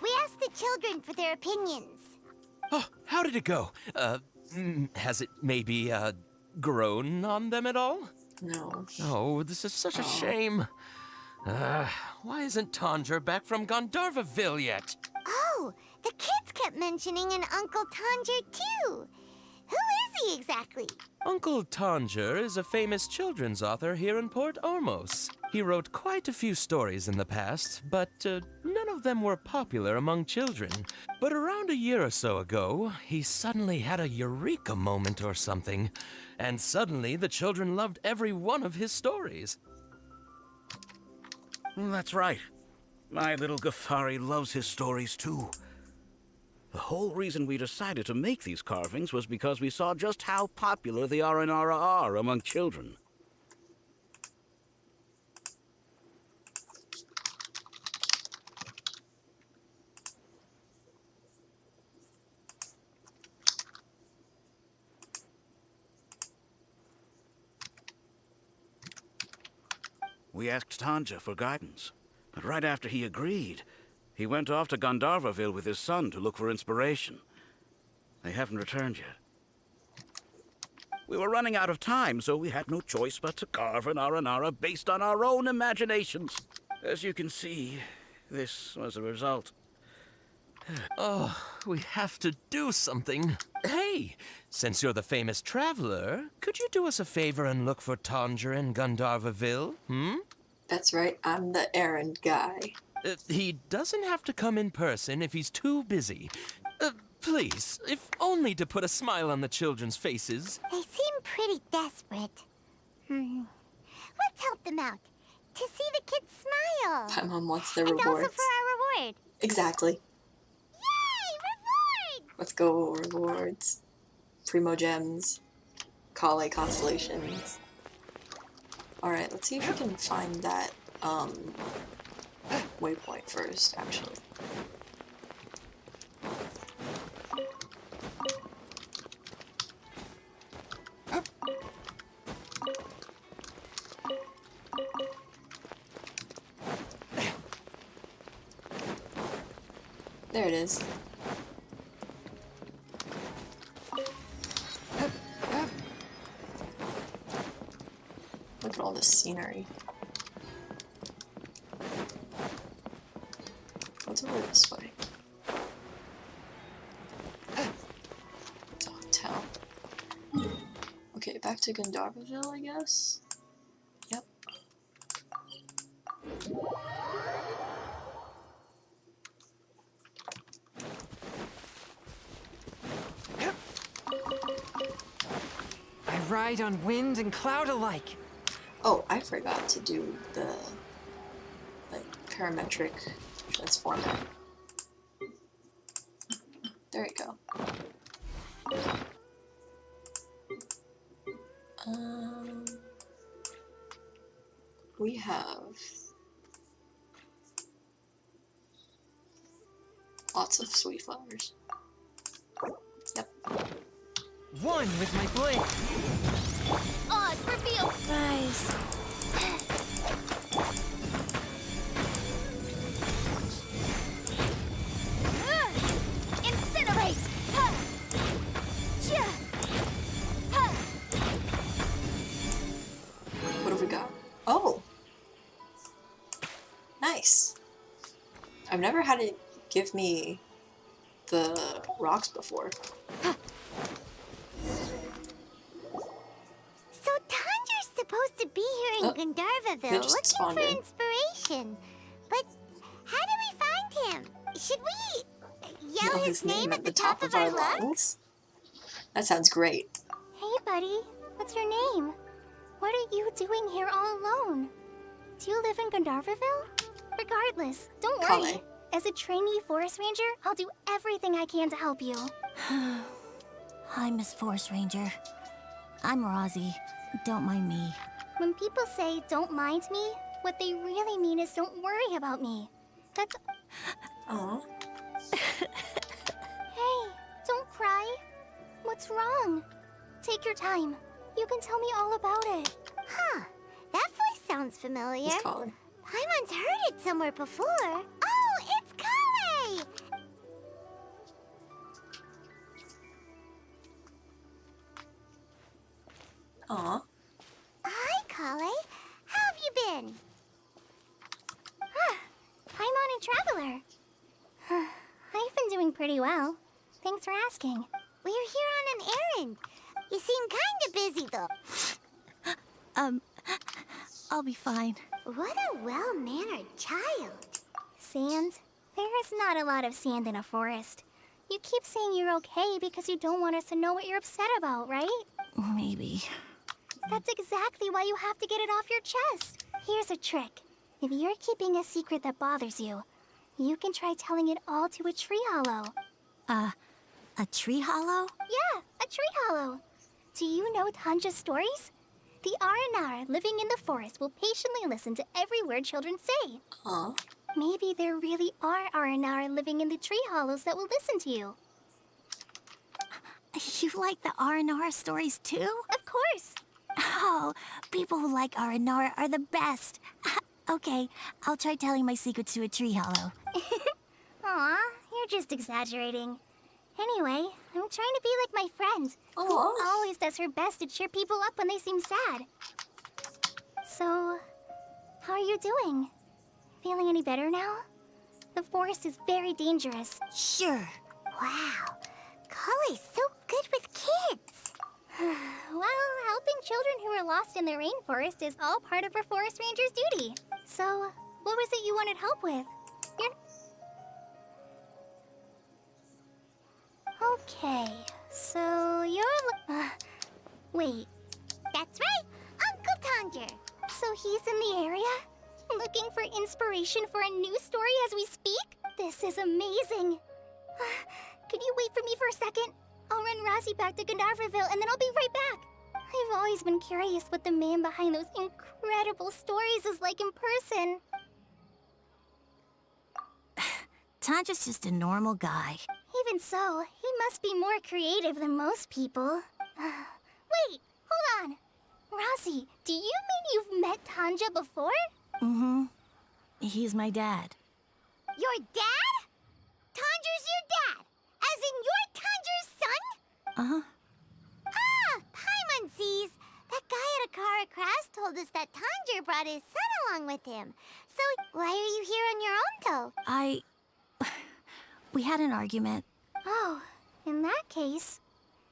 We asked the children for their opinions. Oh, how did it go? Has it maybe, grown on them at all? No. Oh, this is such a shame. Why isn't Tondra back from Gandharva Ville yet? Oh, the kids kept mentioning an Uncle Tanger, too. Who is he exactly? Uncle Tanger is a famous children's author here in Port Ormos. He wrote quite a few stories in the past, but none of them were popular among children. But around a year or so ago, he suddenly had a eureka moment or something, and suddenly the children loved every one of his stories. That's right. My little Ghaffari loves his stories too. The whole reason we decided to make these carvings was because we saw just how popular the Aranara are among children. We asked Tanja for guidance, but right after he agreed, he went off to Gandharva Ville with his son to look for inspiration. They haven't returned yet. We were running out of time, so we had no choice but to carve an Aranara based on our own imaginations. As you can see, this was the result. Oh, we have to do something. Hey, since you're the famous traveler, could you do us a favor and look for Tanger in Gandharva Ville, That's right, I'm the errand guy. He doesn't have to come in person if he's too busy. Please, if only to put a smile on the children's faces. They seem pretty desperate. Let's help them out. To see the kids smile. Paimon wants their and rewards. also for our reward. Exactly. Yay! Rewards! Let's go, rewards. Primo gems. Collei constellations. Alright, let's see if we can find that, waypoint first, actually. There it is. Look at all this scenery. What's over this way? Oh, to Gandharvaville, I guess? Yep. I ride on wind and cloud alike. Oh, I forgot to do the parametric transforming. There you go. We have lots of sweet flowers. Yep. One with my blade. Oz, reveal! Rise. Incinerate! Ha! Chia! Ha! What have we got? Oh! Nice! I've never had it give me the rocks before. So Tandra's supposed to be here in Gandharvaville looking for inspiration. But how do we find him? Should we yell his name at the top of our lungs? That sounds great. Hey, buddy. What's your name? What are you doing here all alone? Do you live in Gandharvaville? Regardless, don't worry. Collei. As a trainee forest ranger, I'll do everything I can to help you. Hi, Miss Forest Ranger. I'm Rosie. Don't mind me. When people say don't mind me, what they really mean is don't worry about me. That's... Aww. Hey, don't cry. What's wrong? Take your time. You can tell me all about it. Huh. That voice sounds familiar. He's calling. Paimon's heard it somewhere before. Oh, it's Collei! Aw. Hi, Collei. How have you been? Paimon and Traveler. I've been doing pretty well. Thanks for asking. We're here on an errand. You seem kinda busy, though. I'll be fine. What a well-mannered child. Sand? There is not a lot of sand in a forest. You keep saying you're okay because you don't want us to know what you're upset about, right? Maybe. That's exactly why you have to get it off your chest. Here's a trick. If you're keeping a secret that bothers you, you can try telling it all to a tree hollow. A tree hollow? Yeah, a tree hollow. Do you know Tanja's stories? The Aranar living in the forest will patiently listen to every word children say. Aw. Maybe there really are Aranar living in the tree hollows that will listen to you. You like the R&R stories too? Of course. Oh, people who like R&R are the best. Okay, I'll try telling my secrets to a tree hollow. Aw, you're just exaggerating. Anyway, I'm trying to be like my friend, who always does her best to cheer people up when they seem sad. So, how are you doing? Feeling any better now? The forest is very dangerous. Sure. Wow, Collei's so good with kids. Well, helping children who are lost in the rainforest is all part of a forest ranger's duty. So, what was it you wanted help with? Okay, so you're... wait. That's right, Uncle Tanja. So he's in the area? Looking for inspiration for a new story as we speak? This is amazing. Could you wait for me for a second? I'll run Rosie back to Gandharvaville and then I'll be right back. I've always been curious what the man behind those incredible stories is like in person. Tanja's just a normal guy. Even so, he must be more creative than most people. Wait, hold on. Rosie, do you mean you've met Tanja before? Mm-hmm. He's my dad. Your dad? Tanja's your dad? As in you're Tanja's son? Uh-huh. Ah, Paimon sees. That guy at Akara Crash told us that Tanja brought his son along with him. So, why are you here on your own, though? We had an argument. Oh, in that case,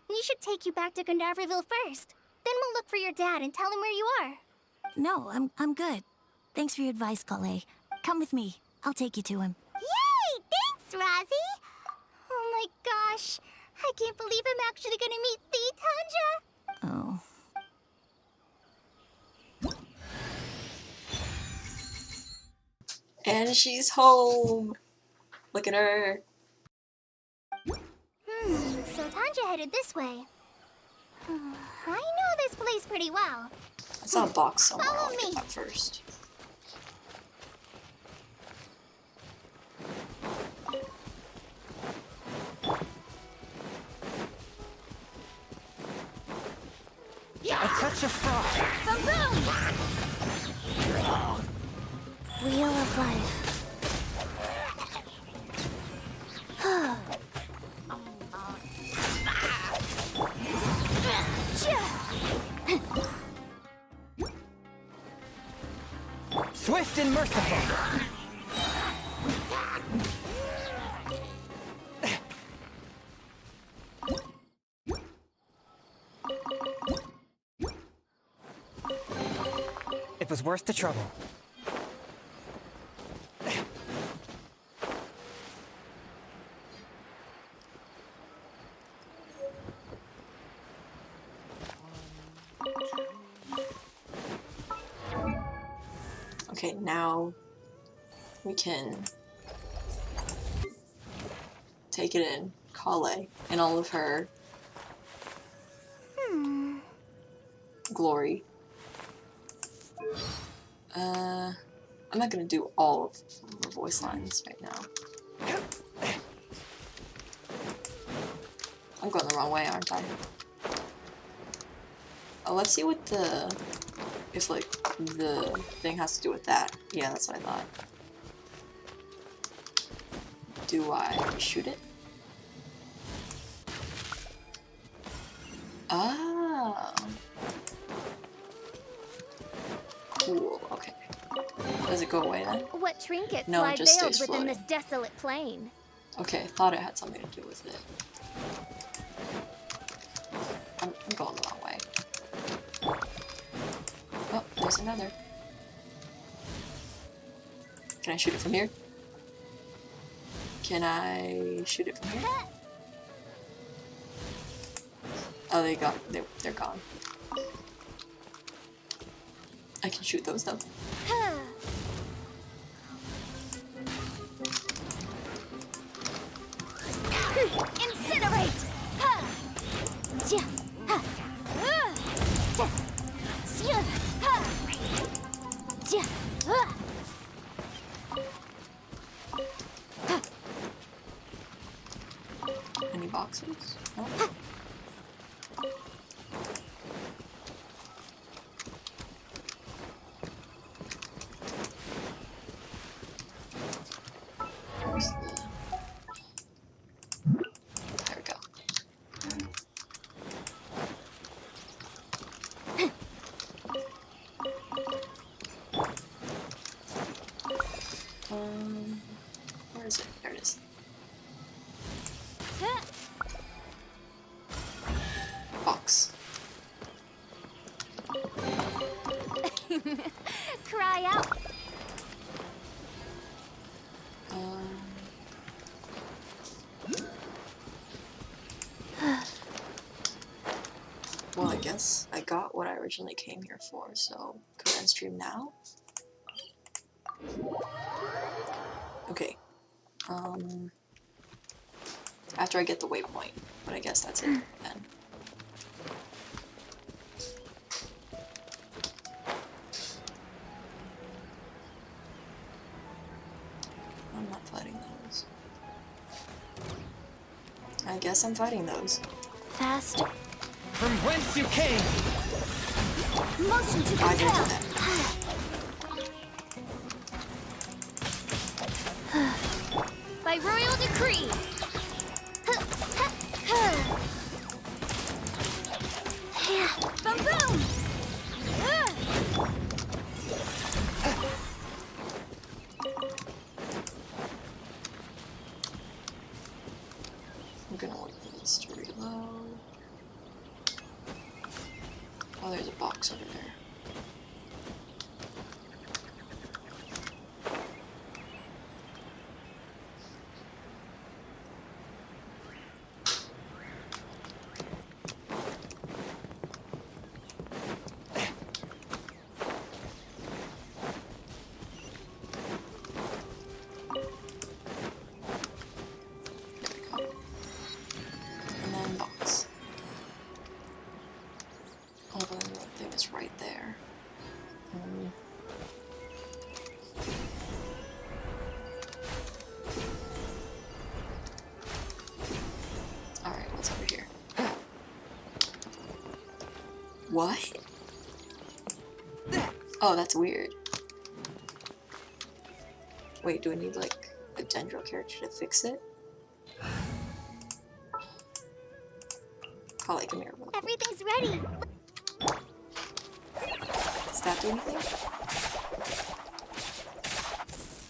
we should take you back to Gandharvaville first. Then we'll look for your dad and tell him where you are. No, I'm good. Thanks for your advice, Collei. Come with me. I'll take you to him. Yay! Thanks, Rosie! Oh my gosh. I can't believe I'm actually gonna meet the Tanja. Oh. And she's home. Look at her. So Tanja headed this way. I know this place pretty well. I saw a box somewhere. Follow I'll get me. that first. A touch of frost. Boom! Wheel of life. Swift and merciful. It was worth the trouble. Okay, now we can take it in, Collei, in all of her glory. I'm not gonna do all of the voice lines right now. I'm going the wrong way, aren't I? Oh, let's see what if like the thing has to do with that. Yeah, that's what I thought. Do I shoot it? Ah. Cool, okay. Does it go away then? What trinkets No, it lie just veiled stays within floating. this desolate plain? Okay, thought it had something to do with it. I'm going the wrong way. Oh, there's another. Can I shoot it from here? Can I shoot it from here? Oh, they're gone. I can shoot those though. Incinerate! Any boxes? No? Where's the... There we go. Where is it? There it is. Box. Cry out. Well, I guess I got what I originally came here for, so could I stream now? Okay. After I get the waypoint, but I guess that's it then. I'm not fighting those. I guess I'm fighting those. Fast. From whence you came! Motion to I didn't do compel. that. By royal decree. Boom boom. I'm gonna wait for this to reload. box over there. Right there. Alright, what's over here? What? Oh, that's weird. Wait, do I need like a Dendro character to fix it? Collei, come here. Everything's ready. Does that do anything?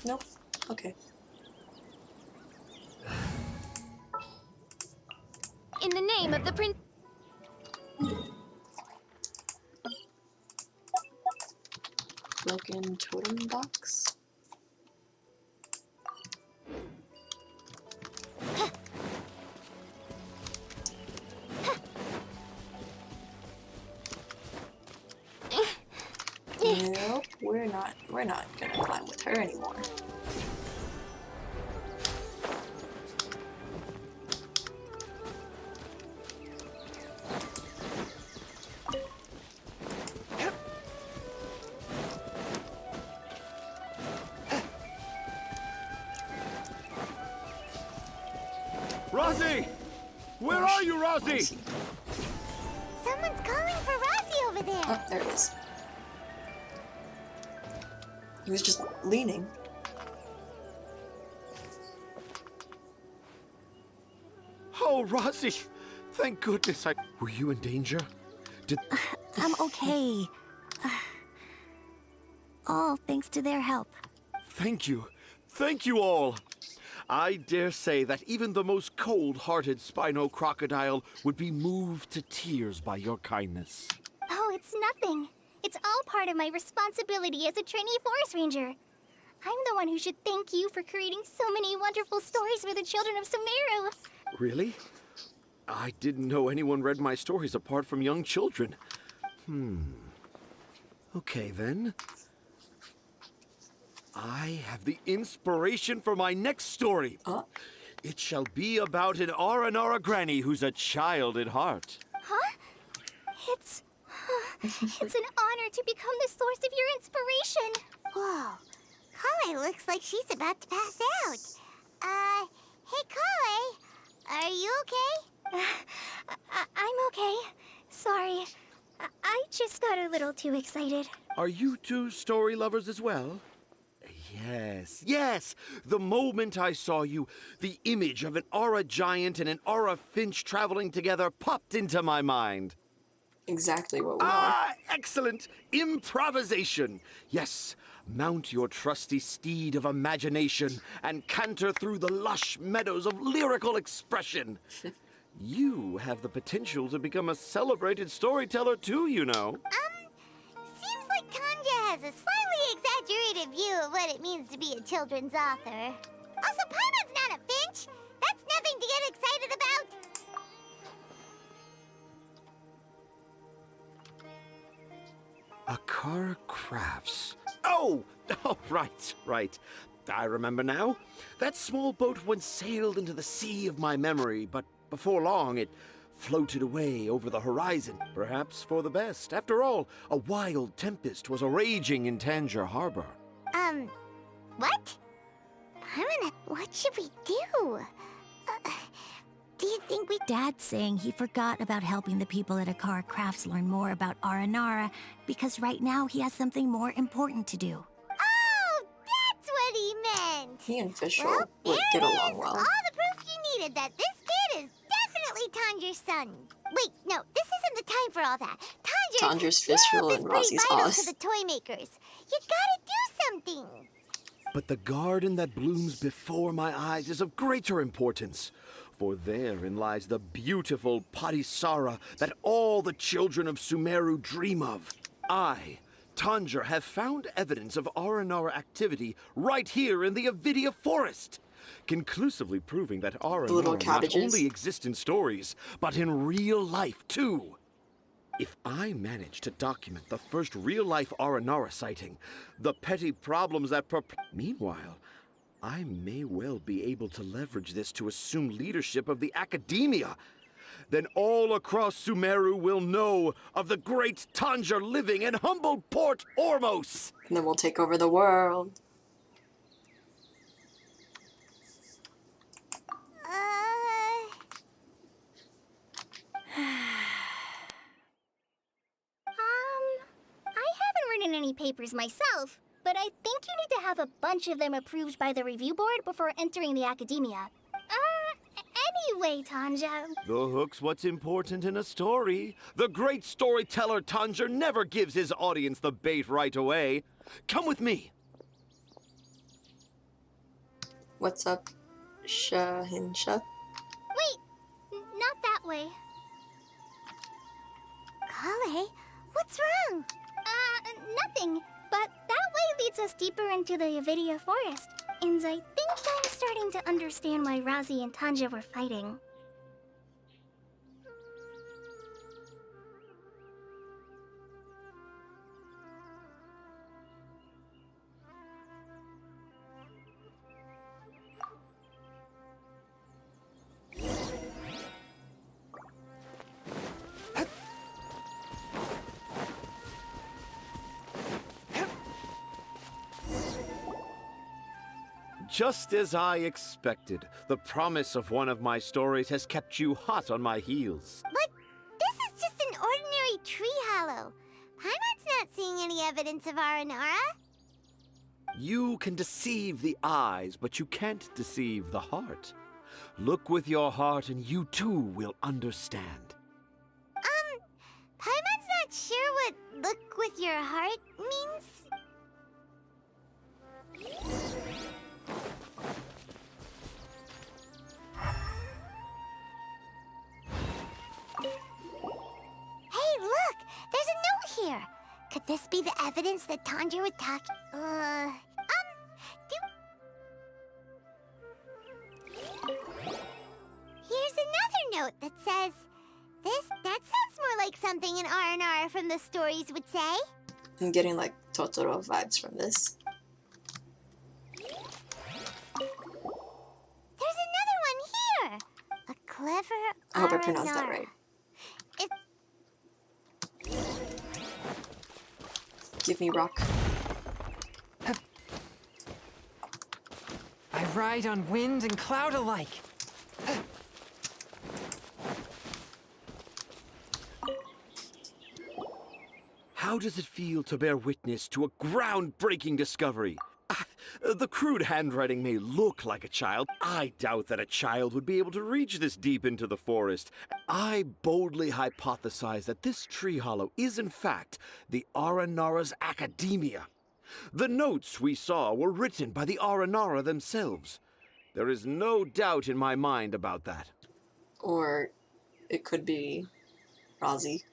Nope. Okay. In the name of the prince. Broken totem box? Nope, we're not gonna climb with her anymore. Rosie! Where are you, Rosie? Someone's calling for Rosie over there. Oh, there it is. He was just leaning. Oh, Rosie! Thank goodness I... Were you in danger? I'm okay. All thanks to their help. Thank you. Thank you all. I dare say that even the most cold-hearted Spino crocodile would be moved to tears by your kindness. Oh, it's nothing. It's all part of my responsibility as a trainee forest ranger. I'm the one who should thank you for creating so many wonderful stories for the children of Sumeru. Really? I didn't know anyone read my stories apart from young children. Okay, then. I have the inspiration for my next story. It shall be about an Aranara granny who's a child at heart. Huh? It's an honor to become the source of your inspiration. Whoa. Collei looks like she's about to pass out. Hey, Collei. Are you okay? I'm okay. Sorry. I just got a little too excited. Are you two story lovers as well? Yes. The moment I saw you, the image of an aura giant and an aura finch traveling together popped into my mind. Exactly what we want. Excellent! Improvisation! Yes, mount your trusty steed of imagination and canter through the lush meadows of lyrical expression. You have the potential to become a celebrated storyteller too, you know. Seems like Tanja has a slightly exaggerated view of what it means to be a children's author. Also, Paimon's not a finch. That's nothing to get excited about. Akara Crafts. Oh, right. I remember now. That small boat once sailed into the sea of my memory, but before long it floated away over the horizon. Perhaps for the best. After all, a wild tempest was a-raging in Tanger Harbor. What? Paimon, what should we do? Do you think we... Dad's saying he forgot about helping the people at Akara Crafts learn more about Aranara because right now he has something more important to do. Oh, that's what he meant! He and Fischl would get along well. All the proof you needed that this kid is definitely Tanger's son. Wait, no, this isn't the time for all that. Tanger's Fischl and Rosie's Oz. To the toy makers. You gotta do something. But the garden that blooms before my eyes is of greater importance. For therein lies the beautiful Padisara that all the children of Sumeru dream of. I, Tanger, have found evidence of Aranara activity right here in the Avidya forest, conclusively proving that Aranara not only exists in stories, but in real life too. If I manage to document the first real-life Aranara sighting, the petty problems that Meanwhile, I may well be able to leverage this to assume leadership of the academia. Then all across Sumeru will know of the great Tanger living in humble Port Ormos. And then we'll take over the world. I haven't written any papers myself, but I think you need to have a bunch of them approved by the review board before entering the academia. Anyway, Tanja. The hook's what's important in a story. The great storyteller Tanger never gives his audience the bait right away. Come with me. What's up, Shahinsha? Wait, not that way. Collei, what's wrong? Nothing. But that way leads us deeper into the Avidya forest. And I think I'm starting to understand why Razi and Tanja were fighting. Just as I expected, the promise of one of my stories has kept you hot on my heels. But this is just an ordinary tree hollow. Paimon's not seeing any evidence of Aranara. You can deceive the eyes, but you can't deceive the heart. Look with your heart and you too will understand. Paimon's not sure what look with your heart means. Hey, look! There's a note here! Could this be the evidence that Tanger was talking? Here's another note that says, that sounds more like something an R&R from the stories would say. I'm getting like Totoro vibes from this. There's another one here! A clever I hope I pronounced that right. Give me rock. I ride on wind and cloud alike. How does it feel to bear witness to a groundbreaking discovery? The crude handwriting may look like a child. I doubt that a child would be able to reach this deep into the forest. I boldly hypothesize that this tree hollow is in fact the Aranara's academia. The notes we saw were written by the Aranara themselves. There is no doubt in my mind about that. Or it could be Razi.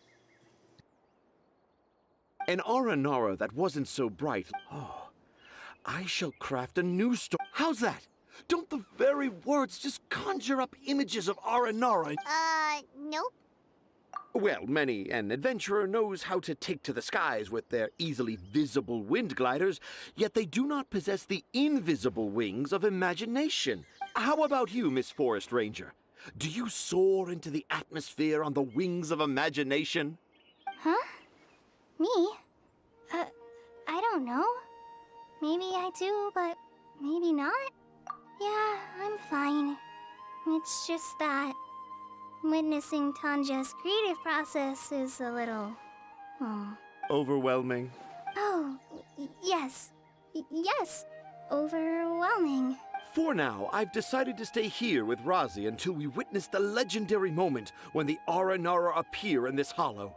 An Aranara that wasn't so bright. Oh. I shall craft a new story. How's that? Don't the very words just conjure up images of Aranara? Nope. Well, many an adventurer knows how to take to the skies with their easily visible wind gliders, yet they do not possess the invisible wings of imagination. How about you, Miss Forest Ranger? Do you soar into the atmosphere on the wings of imagination? Huh? Me? I don't know. Maybe I do, but maybe not. Yeah, I'm fine. It's just that witnessing Tanja's creative process is a little, Overwhelming. Oh, yes. Yes, overwhelming. For now, I've decided to stay here with Razi until we witness the legendary moment when the Aranara appear in this hollow.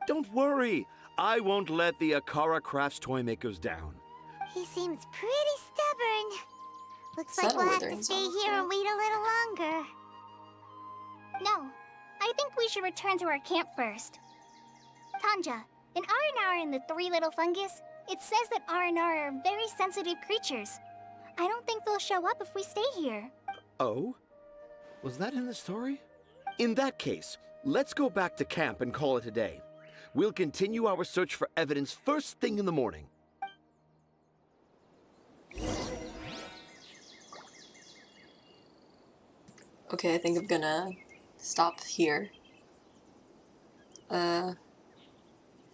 Don't worry, I won't let the Akara Crafts toymakers down. He seems pretty stubborn. Looks Is like that a we'll have Withering to stay song? here and wait a little longer. No. I think we should return to our camp first. Tanja, in Aranara and the Three Little Fungus, it says that Aranara are very sensitive creatures. I don't think they'll show up if we stay here. Oh? Was that in the story? In that case, let's go back to camp and call it a day. We'll continue our search for evidence first thing in the morning. Okay, I think I'm gonna stop here.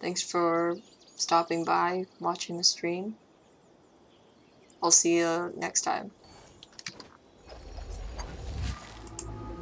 Thanks for stopping by, watching the stream. I'll see you next time.